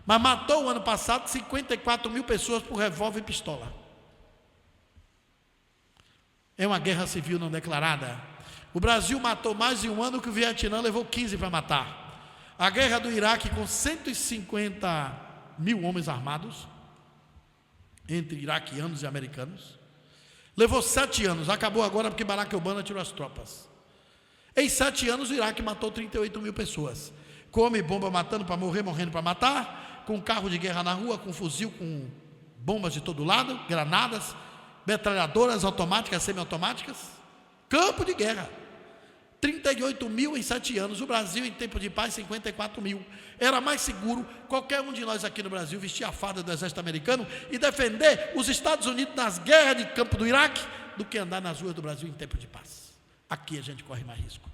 mas matou o ano passado 54 mil pessoas por revólver e pistola. É uma guerra civil não declarada. O Brasil matou mais em um ano que o Vietnã levou 15 para matar. A guerra do Iraque, com 150 mil homens armados, entre iraquianos e americanos, levou 7 anos, acabou agora porque Barack Obama tirou as tropas. Em 7 anos o Iraque matou 38 mil pessoas, com homem e bomba matando para morrer, morrendo para matar, com carro de guerra na rua, com fuzil, com bombas de todo lado, granadas, metralhadoras automáticas, semiautomáticas, campo de guerra. 38 mil em 7 anos. O Brasil, em tempo de paz, 54 mil. Era mais seguro qualquer um de nós aqui no Brasil vestir a farda do exército americano e defender os Estados Unidos nas guerras de campo do Iraque do que andar nas ruas do Brasil em tempo de paz. Aqui a gente corre mais risco.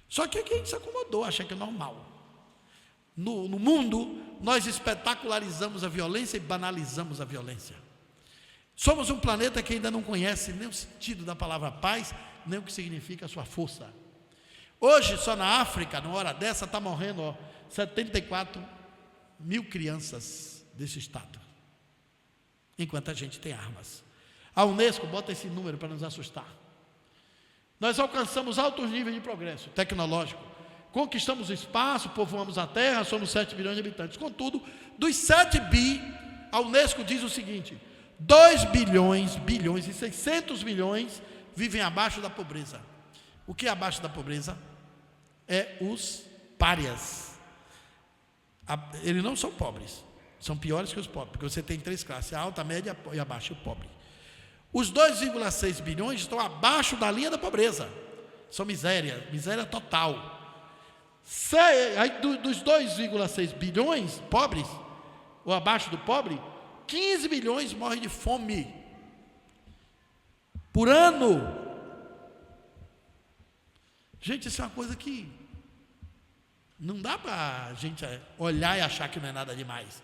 Só que aqui a gente se acomodou, acha que é normal. No mundo, nós espetacularizamos a violência e banalizamos a violência. Somos um planeta que ainda não conhece nem o sentido da palavra paz, nem o que significa a sua força. Hoje, só na África, numa hora dessa, está morrendo 74 mil crianças desse estado, enquanto a gente tem armas. A Unesco bota esse número para nos assustar. Nós alcançamos altos níveis de progresso tecnológico, conquistamos o espaço, povoamos a Terra, somos 7 bilhões de habitantes. Contudo, dos 7 bi, a Unesco diz o seguinte: 2 bilhões e 600 milhões vivem abaixo da pobreza. O que é abaixo da pobreza? É os párias. Eles não são pobres, são piores que os pobres, porque você tem 3 classes: a alta, a média e a baixa, e o pobre. Os 2,6 bilhões estão abaixo da linha da pobreza, são miséria total. Aí, dos 2,6 bilhões pobres, ou abaixo do pobre, 15 milhões morrem de fome por ano. Gente, isso é uma coisa que não dá para a gente olhar e achar que não é nada demais.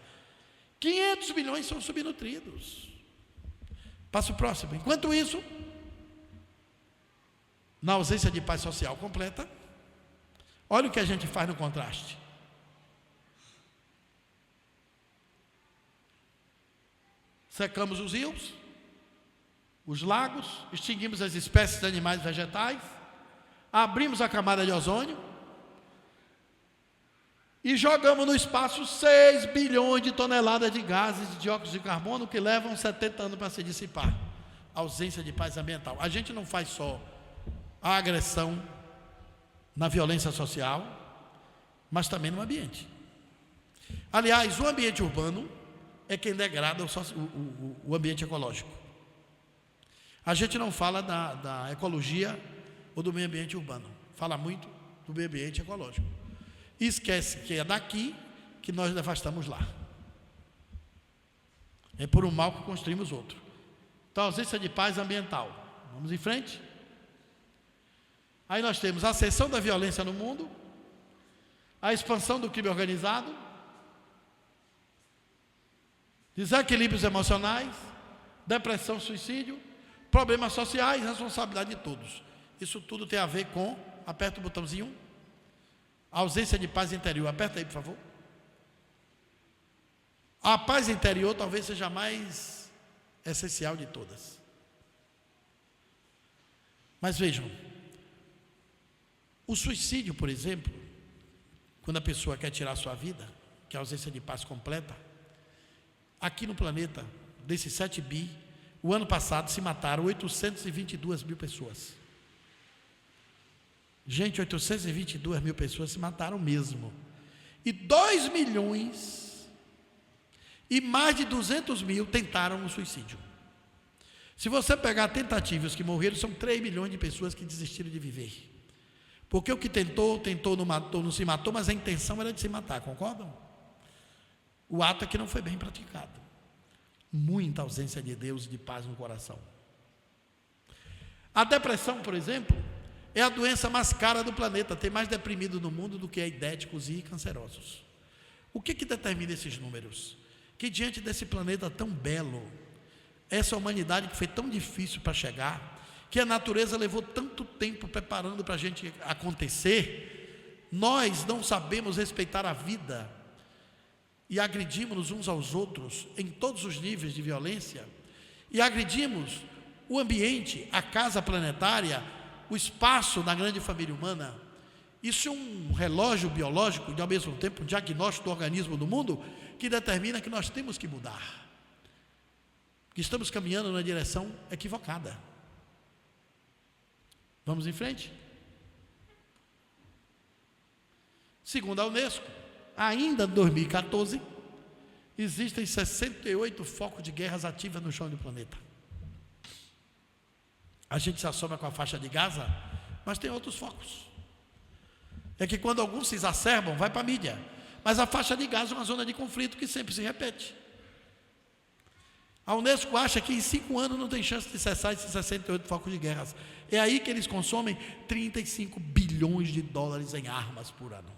500 milhões são subnutridos. Passa o próximo. Enquanto isso, na ausência de paz social completa, olha o que a gente faz no contraste. Secamos os rios, os lagos, extinguimos as espécies de animais e vegetais, abrimos a camada de ozônio e jogamos no espaço 6 bilhões de toneladas de gases de dióxido de carbono que levam 70 anos para se dissipar. Ausência de paz ambiental. A gente não faz só a agressão na violência social, mas também no ambiente. Aliás, o ambiente urbano é quem degrada o ambiente ecológico. A gente não fala da ecologia ou do meio ambiente urbano, fala muito do meio ambiente ecológico. E esquece que é daqui que nós devastamos lá. É por um mal que construímos outro. Então, ausência de paz ambiental. Vamos em frente. Aí nós temos a ascensão da violência no mundo, a expansão do crime organizado, desequilíbrios emocionais, depressão, suicídio, problemas sociais, responsabilidade de todos. Isso tudo tem a ver com, aperta o botãozinho, a ausência de paz interior. Aperta aí, por favor. A paz interior talvez seja a mais essencial de todas. Mas vejam, o suicídio, por exemplo, quando a pessoa quer tirar a sua vida, que é a ausência de paz completa, aqui no planeta, desses 7 bi, o ano passado se mataram 822 mil pessoas. Gente, 822 mil pessoas se mataram mesmo. E 2 milhões e mais de 200 mil tentaram o suicídio. Se você pegar tentativas que morreram, são 3 milhões de pessoas que desistiram de viver. Porque o que tentou, não matou, não se matou, mas a intenção era de se matar, concordam? O ato é que não foi bem praticado. Muita ausência de Deus e de paz no coração. A depressão, por exemplo, é a doença mais cara do planeta. Tem mais deprimido no mundo do que aidéticos e cancerosos. O que determina esses números? Que diante desse planeta tão belo, essa humanidade que foi tão difícil para chegar, que a natureza levou tanto tempo preparando para a gente acontecer, nós não sabemos respeitar a vida e agredimos uns aos outros em todos os níveis de violência, e agredimos o ambiente, a casa planetária, o espaço da grande família humana. Isso é um relógio biológico e ao mesmo tempo um diagnóstico do organismo do mundo que determina que nós temos que mudar, que estamos caminhando na direção equivocada. Vamos em frente? Segundo a Unesco, ainda em 2014, existem 68 focos de guerras ativas no chão do planeta. A gente se assombra com a faixa de Gaza, mas tem outros focos. É que quando alguns se exacerbam, vai para a mídia. Mas a faixa de Gaza é uma zona de conflito que sempre se repete. A Unesco acha que em 5 anos não tem chance de cessar esses 68 focos de guerras. É aí que eles consomem 35 bilhões de dólares em armas por ano.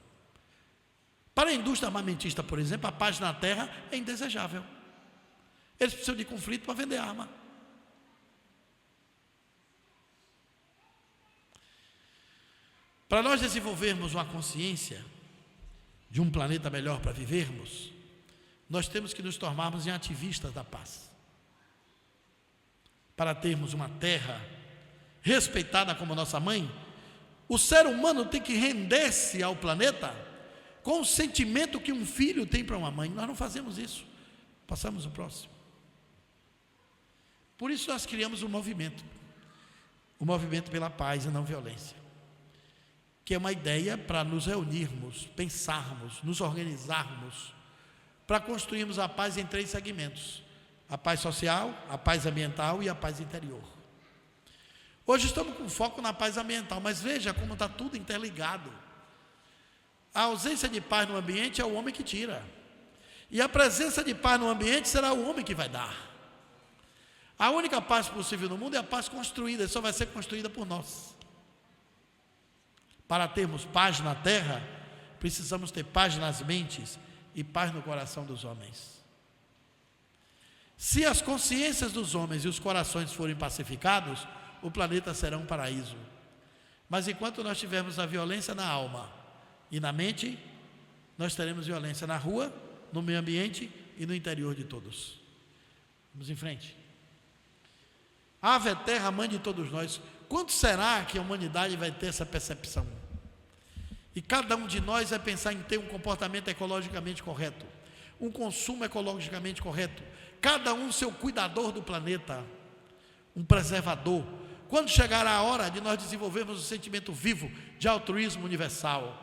Para a indústria armamentista, por exemplo, a paz na terra é indesejável. Eles precisam de conflito para vender arma. Para nós desenvolvermos uma consciência de um planeta melhor para vivermos, nós temos que nos tornarmos em ativistas da paz. Para termos uma terra respeitada como nossa mãe, O ser humano tem que render-se ao planeta com o sentimento que um filho tem para uma mãe. Nós não fazemos isso. Passamos o próximo. Por isso nós criamos um movimento. O movimento pela paz e não violência. Que é uma ideia para nos reunirmos, pensarmos, nos organizarmos, para construirmos a paz em 3 segmentos: a paz social, a paz ambiental e a paz interior. Hoje estamos com foco na paz ambiental, mas veja como está tudo interligado. A ausência de paz no ambiente é o homem que tira, e a presença de paz no ambiente será o homem que vai dar. A única paz possível no mundo é a paz construída, e só vai ser construída por nós. Para termos paz na terra, precisamos ter paz nas mentes e paz no coração dos homens. Se as consciências dos homens e os corações forem pacificados, o planeta será um paraíso. Mas enquanto nós tivermos a violência na alma e na mente, nós teremos violência na rua, no meio ambiente e no interior de todos. Vamos em frente. Ave terra, mãe de todos nós. Quanto será que a humanidade vai ter essa percepção? E cada um de nós vai pensar em ter um comportamento ecologicamente correto, um consumo ecologicamente correto, cada um seu cuidador do planeta, um preservador. Quando chegar a hora de nós desenvolvermos o sentimento vivo de altruísmo universal,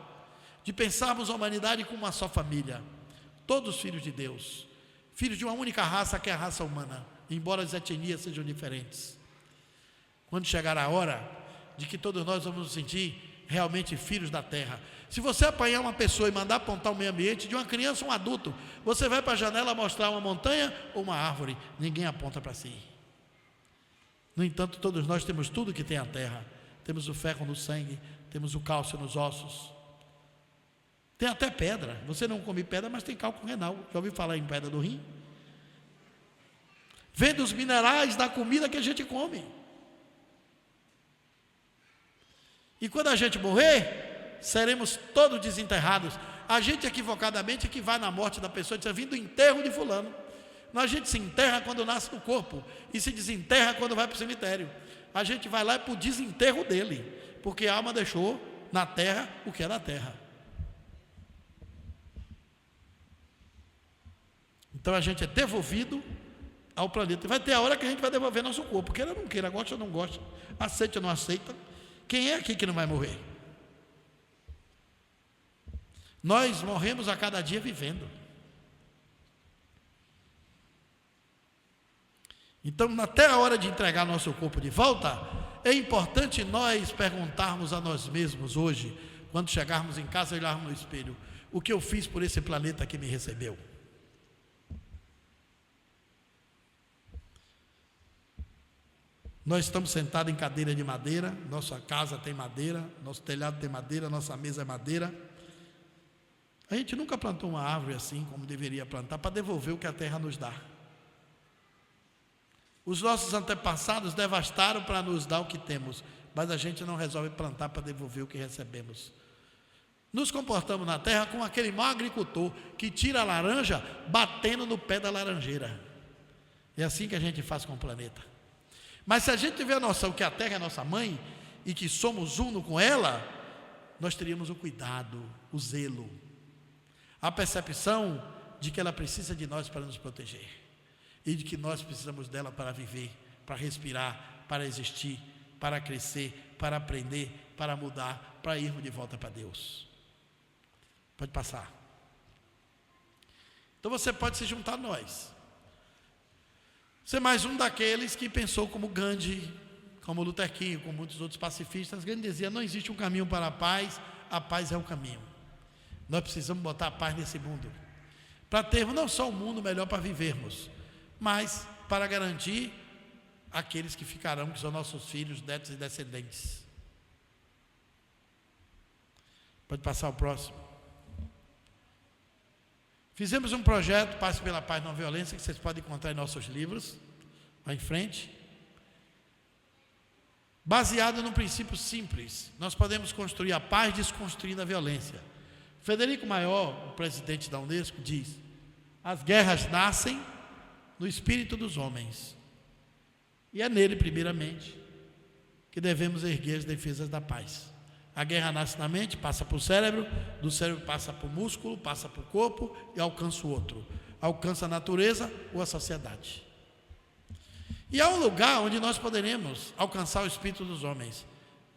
de pensarmos a humanidade como uma só família, todos filhos de Deus, filhos de uma única raça, que é a raça humana, embora as etnias sejam diferentes. Quando chegar a hora de que todos nós vamos nos sentir realmente filhos da terra. Se você apanhar uma pessoa e mandar apontar o meio ambiente de uma criança ou um adulto, você vai para a janela mostrar uma montanha ou uma árvore, ninguém aponta para si. No entanto, todos nós temos tudo que tem a terra. Temos o ferro no sangue, temos o cálcio nos ossos, tem até pedra. Você não come pedra, mas tem cálculo renal. Já ouviu falar em pedra do rim? Vem dos minerais da comida que a gente come. E quando a gente morrer, seremos todos desenterrados. A gente equivocadamente é que vai na morte da pessoa, diz: vim do enterro de fulano. A gente se enterra quando nasce no corpo e se desenterra quando vai para o cemitério. A gente vai lá para o desenterro dele, porque a alma deixou na terra o que é da terra. Então a gente é devolvido ao planeta. E vai ter a hora que a gente vai devolver nosso corpo, queira ou não queira, gosta ou não gosta, aceita ou não aceita. Quem é aqui que não vai morrer? Nós morremos a cada dia vivendo. Então, até a hora de entregar nosso corpo de volta, é importante nós perguntarmos a nós mesmos hoje, quando chegarmos em casa e olharmos no espelho: o que eu fiz por esse planeta que me recebeu? Nós estamos sentados em cadeira de madeira, nossa casa tem madeira, nosso telhado tem madeira, nossa mesa é madeira. A gente nunca plantou uma árvore assim como deveria plantar, para devolver o que a terra nos dá. Os nossos antepassados devastaram para nos dar o que temos, mas a gente não resolve plantar para devolver o que recebemos. Nos comportamos na terra como aquele mau agricultor que tira a laranja batendo no pé da laranjeira. É assim que a gente faz com o planeta. Mas se a gente tiver a noção que a terra é nossa mãe e que somos uno com ela, nós teríamos o cuidado, o zelo, a percepção de que ela precisa de nós para nos proteger e de que nós precisamos dela para viver, para respirar, para existir, para crescer, para aprender, para mudar, para irmos de volta para Deus. Pode passar. Então você pode se juntar a nós. Você é mais um daqueles que pensou como Gandhi, como Luther King, como muitos outros pacifistas. Gandhi dizia: não existe um caminho para a paz é o caminho. Nós precisamos botar a paz nesse mundo, para termos não só um mundo melhor para vivermos, mas para garantir aqueles que ficarão, que são nossos filhos, netos e descendentes. Pode passar o próximo. Fizemos um projeto, Passe pela Paz Não Violência, que vocês podem encontrar em nossos livros, lá em frente. Baseado num princípio simples, nós podemos construir a paz desconstruindo a violência. Frederico Maior, o presidente da Unesco, diz: as guerras nascem no espírito dos homens, e é nele, primeiramente, que devemos erguer as defesas da paz. A guerra nasce na mente, passa para o cérebro, do cérebro passa para o músculo, passa para o corpo e alcança o outro. Alcança a natureza ou a sociedade. E há um lugar onde nós poderemos alcançar o espírito dos homens,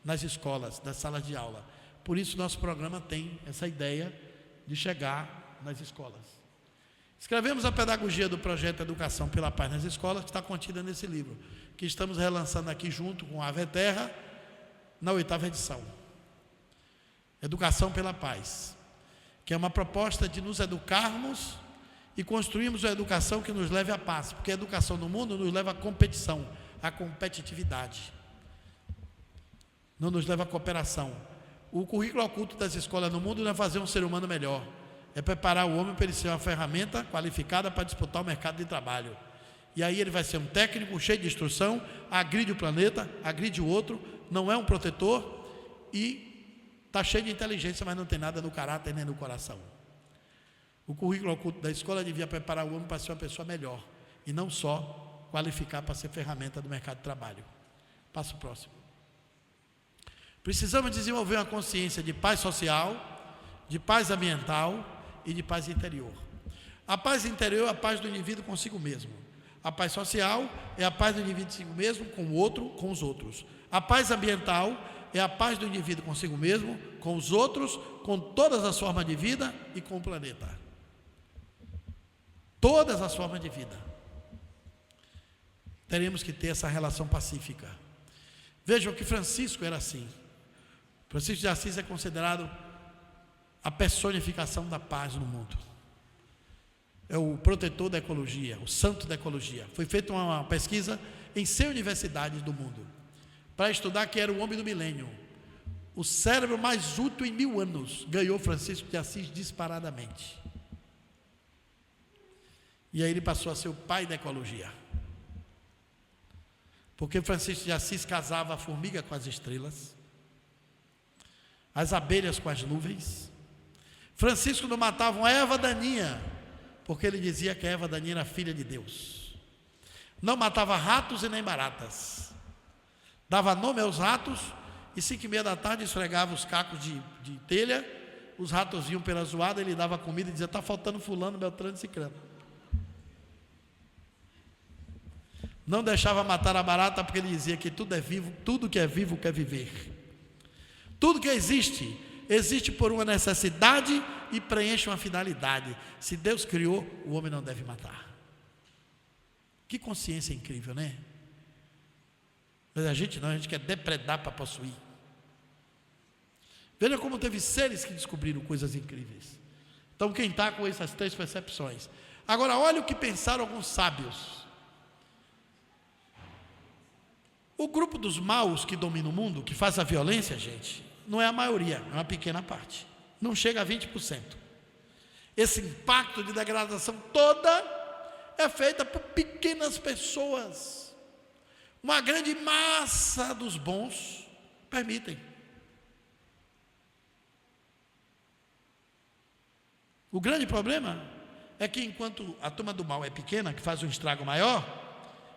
nas escolas, nas salas de aula. Por isso nosso programa tem essa ideia de chegar nas escolas. Escrevemos a pedagogia do projeto Educação pela Paz nas Escolas, que está contida nesse livro, que estamos relançando aqui junto com a Ave Terra, na 8ª edição. Educação pela Paz, que é uma proposta de nos educarmos e construirmos uma educação que nos leve à paz, porque a educação no mundo nos leva à competição, à competitividade, não nos leva à cooperação. O currículo oculto das escolas no mundo não é fazer um ser humano melhor, é preparar o homem para ele ser uma ferramenta qualificada para disputar o mercado de trabalho. E aí ele vai ser um técnico cheio de instrução, agride o planeta, agride o outro, não é um protetor e está cheio de inteligência, mas não tem nada no caráter nem no coração. O currículo oculto da escola devia preparar o homem para ser uma pessoa melhor e não só qualificar para ser ferramenta do mercado de trabalho. Passo próximo. Precisamos desenvolver uma consciência de paz social, de paz ambiental e de paz interior. A paz interior é a paz do indivíduo consigo mesmo. A paz social é a paz do indivíduo consigo mesmo, com o outro, com os outros. A paz ambiental é a paz do indivíduo consigo mesmo, com os outros, com todas as formas de vida e com o planeta. Todas as formas de vida. Teremos que ter essa relação pacífica. Vejam que Francisco era assim. Francisco de Assis é considerado a personificação da paz no mundo. É o protetor da ecologia, o santo da ecologia. Foi feita uma pesquisa em 100 universidades do mundo, para estudar quem era o homem do milênio. O cérebro mais útil em 1000 anos ganhou Francisco de Assis disparadamente. E aí ele passou a ser o pai da ecologia. Porque Francisco de Assis casava a formiga com as estrelas, as abelhas com as nuvens. Francisco não matava uma erva daninha, porque ele dizia que a erva daninha era filha de Deus. Não matava ratos e nem baratas. Dava nome aos ratos e 5h30 da tarde esfregava os cacos de telha. Os ratos vinham pela zoada, ele dava comida e dizia: está faltando fulano, beltrano e cicrano. Não deixava matar a barata, porque ele dizia que tudo é vivo, tudo que é vivo quer viver. Tudo que existe, existe por uma necessidade e preenche uma finalidade. Se Deus criou, o homem não deve matar. Que consciência incrível, né? Mas a gente não, a gente quer depredar para possuir. Veja como teve seres que descobriram coisas incríveis. Então quem está com essas 3 percepções. Agora olha o que pensaram alguns sábios. O grupo dos maus que domina o mundo, que faz a violência, gente, não é a maioria, é uma pequena parte. Não chega a 20%. Esse impacto de degradação toda é feita por pequenas pessoas. Uma grande massa dos bons permitem. O grande problema é que enquanto a turma do mal é pequena, que faz um estrago maior,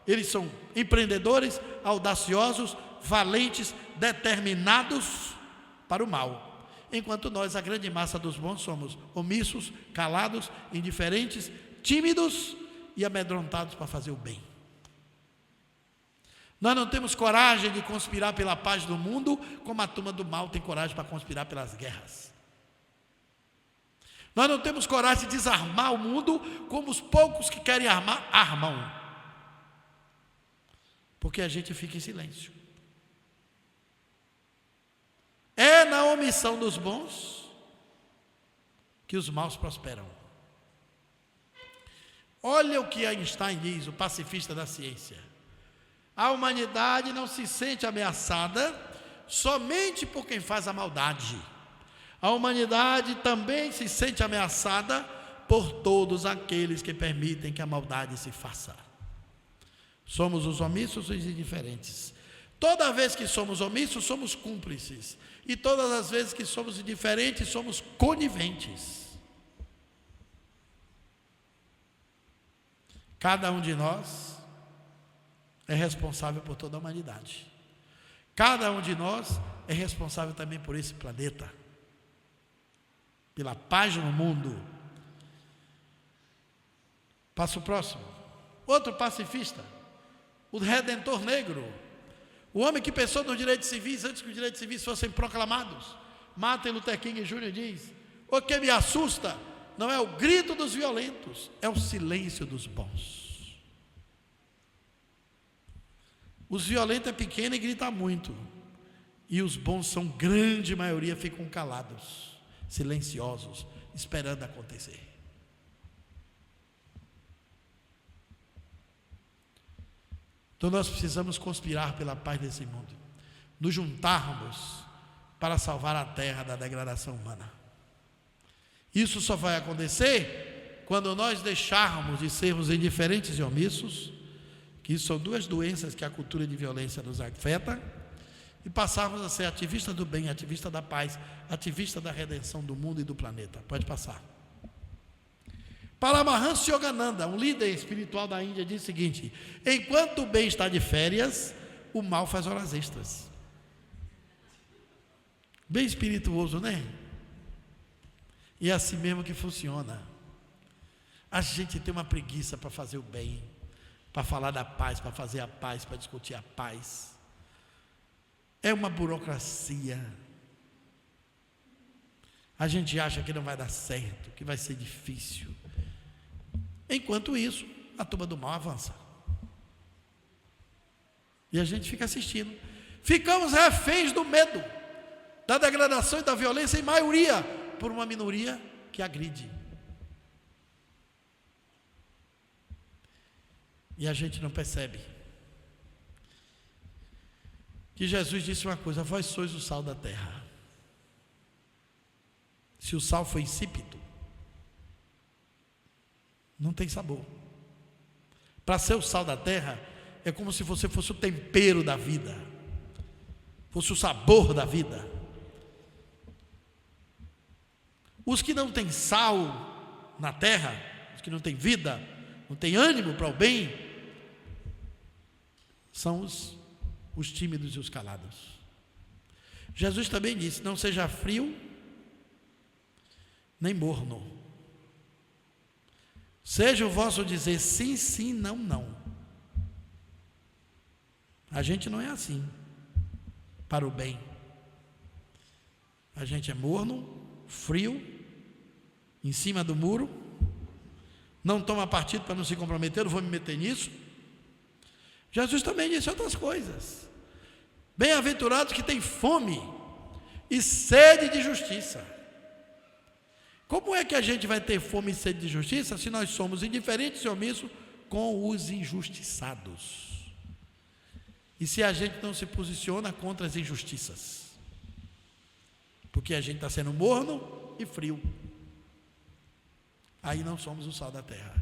eles são empreendedores, audaciosos, valentes, determinados para o mal. Enquanto nós, a grande massa dos bons, somos omissos, calados, indiferentes, tímidos e amedrontados para fazer o bem. Nós não temos coragem de conspirar pela paz do mundo, como a turma do mal tem coragem para conspirar pelas guerras. Nós não temos coragem de desarmar o mundo, como os poucos que querem armar, armam. Porque a gente fica em silêncio. É na omissão dos bons que os maus prosperam. Olha o que Einstein diz, o pacifista da ciência. A humanidade não se sente ameaçada somente por quem faz a maldade. A humanidade também se sente ameaçada por todos aqueles que permitem que a maldade se faça. Somos os omissos e os indiferentes. Toda vez que somos omissos, somos cúmplices. E todas as vezes que somos indiferentes, somos coniventes. Cada um de nós é responsável por toda a humanidade. Cada um de nós é responsável também por esse planeta, pela paz no mundo. Passo próximo. Outro pacifista, o Redentor Negro, o homem que pensou nos direitos civis antes que os direitos civis fossem proclamados. Martin Luther King Jr. diz: o que me assusta não é o grito dos violentos, é o silêncio dos bons. Os violentos é pequeno e grita muito, e os bons são grande maioria, ficam calados, silenciosos, esperando acontecer. Então nós precisamos conspirar pela paz desse mundo, nos juntarmos para salvar a terra da degradação humana. Isso só vai acontecer quando nós deixarmos de sermos indiferentes e omissos, que são duas doenças que a cultura de violência nos afeta, e passarmos a ser ativista do bem, ativista da paz, ativista da redenção do mundo e do planeta. Pode passar. Paramahansa Yogananda, um líder espiritual da Índia, diz o seguinte: enquanto o bem está de férias, o mal faz horas extras. Bem espirituoso, né? E é assim mesmo que funciona. A gente tem uma preguiça para fazer o bem, para falar da paz, para fazer a paz, para discutir a paz. É uma burocracia. A gente acha que não vai dar certo, que vai ser difícil. Enquanto isso, a turma do mal avança. E a gente fica assistindo. Ficamos reféns do medo, da degradação e da violência, em maioria, por uma minoria que agride. E a gente não percebe que Jesus disse uma coisa: vós sois o sal da terra. Se o sal for insípido, não tem sabor. Para ser o sal da terra, é como se você fosse o tempero da vida, fosse o sabor da vida. Os que não têm sal na terra, os que não têm vida, não têm ânimo para o bem, são os tímidos e os calados. Jesus também disse: não seja frio nem morno. Seja o vosso dizer sim, sim, não, não. A gente não é assim para o bem. A gente é morno, frio, em cima do muro, não toma partido para não se comprometer, não vou me meter nisso. Jesus também disse outras coisas. Bem-aventurados que têm fome e sede de justiça. Como é que a gente vai ter fome e sede de justiça se nós somos indiferentes e omissos com os injustiçados? E se a gente não se posiciona contra as injustiças? Porque a gente está sendo morno e frio. Aí não somos o sal da terra.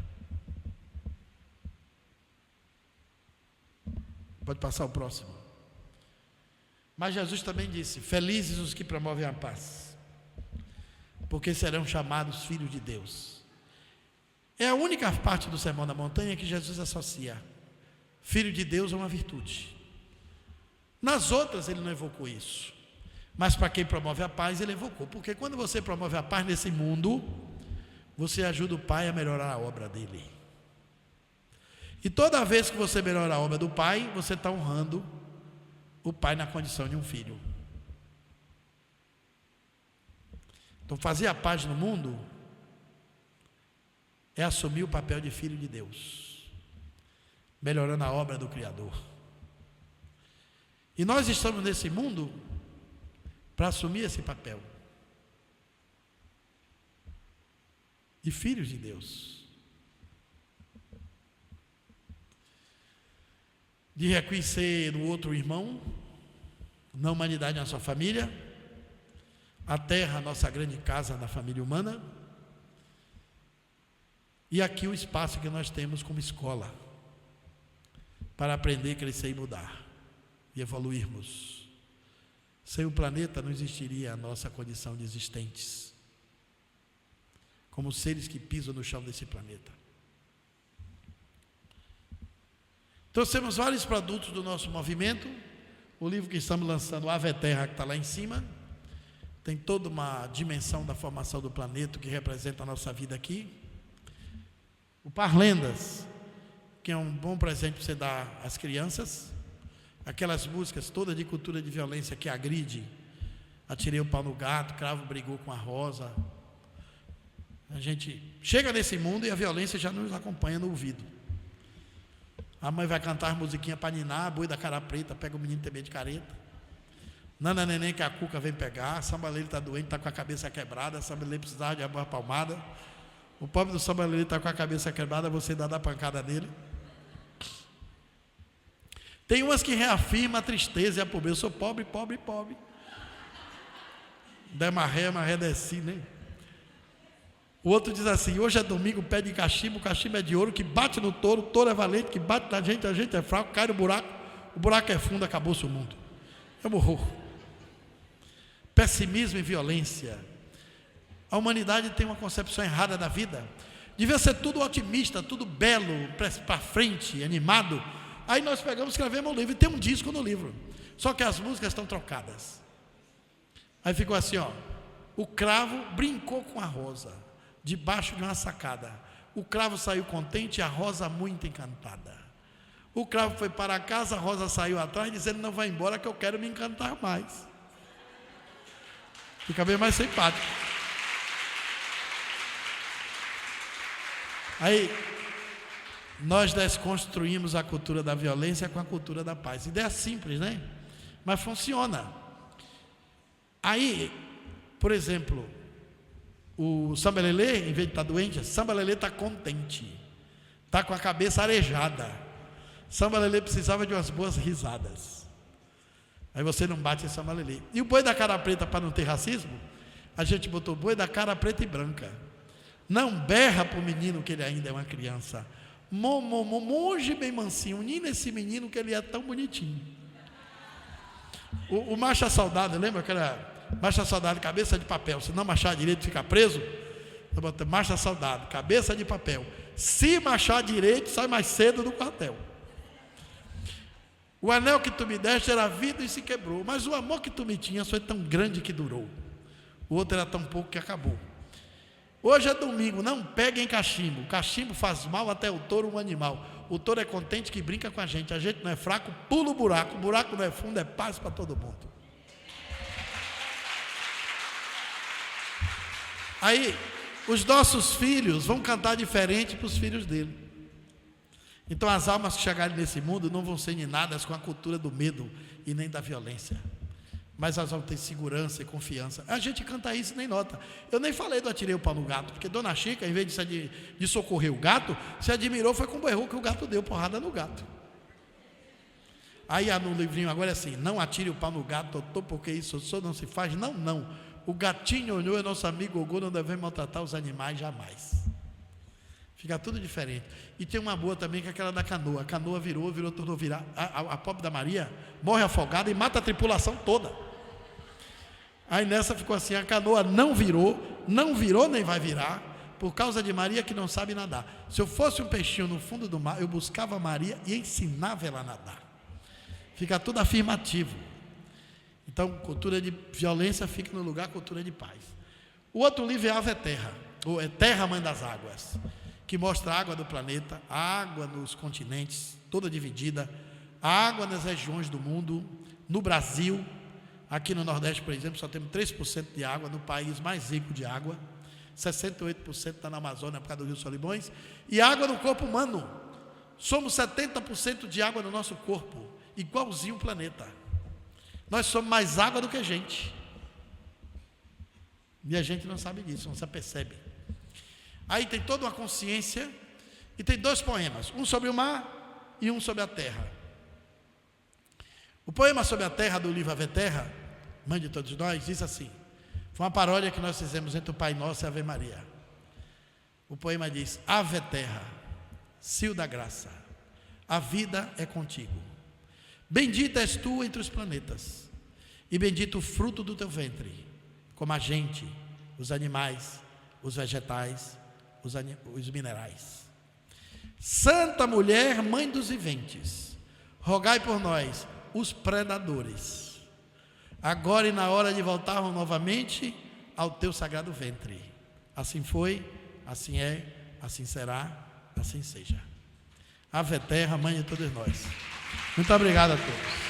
Pode passar o próximo. Mas Jesus também disse: felizes os que promovem a paz, porque serão chamados filhos de Deus. É a única parte do Sermão da Montanha que Jesus associa filho de Deus a uma virtude. Nas outras ele não evocou isso, mas para quem promove a paz ele evocou, porque quando você promove a paz nesse mundo, você ajuda o Pai a melhorar a obra dele. E toda vez que você melhora a obra do Pai, você está honrando o Pai na condição de um filho. Então fazer a paz no mundo é assumir o papel de filho de Deus, melhorando a obra do Criador. E nós estamos nesse mundo para assumir esse papel de filhos de Deus, de reconhecer no outro irmão, na humanidade, na sua família, a terra, a nossa grande casa na família humana, e aqui o espaço que nós temos como escola para aprender, crescer e mudar e evoluirmos. Sem o planeta não existiria a nossa condição de existentes, como seres que pisam no chão desse planeta. Trouxemos vários produtos do nosso movimento, O livro que estamos lançando, Ave Terra, que está lá em cima, tem toda uma dimensão da formação do planeta que representa a nossa vida aqui. O Parlendas, que é um bom presente para você dar às crianças. Aquelas músicas todas de cultura de violência que agride. Atirei o pau no gato, cravo brigou com a rosa. A gente chega nesse mundo e a violência já nos acompanha no ouvido. A mãe vai cantar musiquinha para ninar, boi da cara preta, pega o menino também de careta. Nana neném que a cuca vem pegar, Sambalele está doente, está com a cabeça quebrada, Sambalele precisava de uma palmada. O pobre do Sambalele está com a cabeça quebrada, você dá a pancada nele. Tem umas que reafirmam a tristeza e a pobreza. Eu sou pobre, pobre, pobre. Demarré, marré, desci, né? O outro diz assim: hoje é domingo, pé de cachimbo, o cachimbo é de ouro, que bate no touro, o touro é valente, que bate na gente, a gente é fraco, cai no buraco, o buraco é fundo, acabou-se o mundo. É um horror. Pessimismo e violência. A humanidade tem uma concepção errada da vida. Devia ser tudo otimista, tudo belo, para frente, animado. Aí nós pegamos e escrevemos um livro, e tem um disco no livro. Só que as músicas estão trocadas. Aí ficou assim, ó: o cravo brincou com a rosa, debaixo de uma sacada. O cravo saiu contente e a rosa muito encantada. O cravo foi para casa, a rosa saiu atrás, dizendo: não vai embora que eu quero me encantar mais. Fica bem mais simpático. Aí nós desconstruímos a cultura da violência com a cultura da paz. Ideia simples, né? Mas funciona. Aí, por exemplo, o Sambalele, em vez de estar doente, Sambalele está contente, está com a cabeça arejada. Sambalele precisava de umas boas risadas. Aí você não bate em Sambalele. E o boi da cara preta, para não ter racismo, a gente botou boi da cara preta e branca. Não berra para o menino que ele ainda é uma criança. Monge bem mansinho, unina esse menino que ele é tão bonitinho. O macho saudade, lembra aquela macho saudade, cabeça de papel? Se não machar direito fica preso. Macho saudade, cabeça de papel. Se machar direito sai mais cedo do quartel. O anel que tu me deste era vida e se quebrou, mas o amor que tu me tinhas foi tão grande que durou. O outro era tão pouco que acabou. Hoje é domingo, não peguem cachimbo. O cachimbo faz mal até o touro, um animal. O touro é contente que brinca com a gente não é fraco, pula o buraco não é fundo, é paz para todo mundo. Aí, os nossos filhos vão cantar diferente para os filhos dele. Então as almas que chegarem nesse mundo não vão ser ninadas com a cultura do medo e nem da violência, mas elas vão ter segurança e confiança. A gente canta isso e nem nota. Eu nem falei do atirei o pau no gato, porque Dona Chica, em vez de socorrer o gato, se admirou foi com o berro que o gato deu porrada no gato. Aí no livrinho agora é assim: não atire o pau no gato, doutor, porque isso não se faz. Não. O gatinho olhou, é nosso amigo Ogô, não devemos maltratar os animais jamais. Fica tudo diferente. E tem uma boa também, que é aquela da canoa. A canoa virou, tornou virar. A pobre da Maria morre afogada e mata a tripulação toda. Aí nessa ficou assim: a canoa não virou nem vai virar, por causa de Maria que não sabe nadar. Se eu fosse um peixinho no fundo do mar, eu buscava a Maria e ensinava ela a nadar. Fica tudo afirmativo. Então, cultura de violência fica no lugar cultura de paz. O outro livro é Ave Terra, ou é Terra, Mãe das Águas, que mostra a água do planeta, a água nos continentes, toda dividida, a água nas regiões do mundo. No Brasil, aqui no Nordeste, por exemplo, só temos 3% de água, no país mais rico de água. 68% está na Amazônia por causa do Rio Solimões. E água no corpo humano. Somos 70% de água no nosso corpo, igualzinho o planeta. Nós somos mais água do que gente. E a gente não sabe disso, não se apercebe. Aí tem toda uma consciência. E tem 2 poemas, um sobre o mar e um sobre a terra. O poema sobre a terra do livro Ave Terra, Mãe de Todos Nós, diz assim: foi uma paródia que nós fizemos entre o Pai Nosso e a Ave Maria. O poema diz: Ave Terra, cio da graça, a vida é contigo. Bendita és tu entre os planetas, e bendito o fruto do teu ventre, como a gente, os animais, os vegetais, os minerais. Santa mulher, mãe dos viventes, rogai por nós, os predadores. Agora e na hora de voltarmos novamente ao teu sagrado ventre. Assim foi, assim é, assim será, assim seja. Ave terra, mãe de todos nós. Muito obrigado a todos.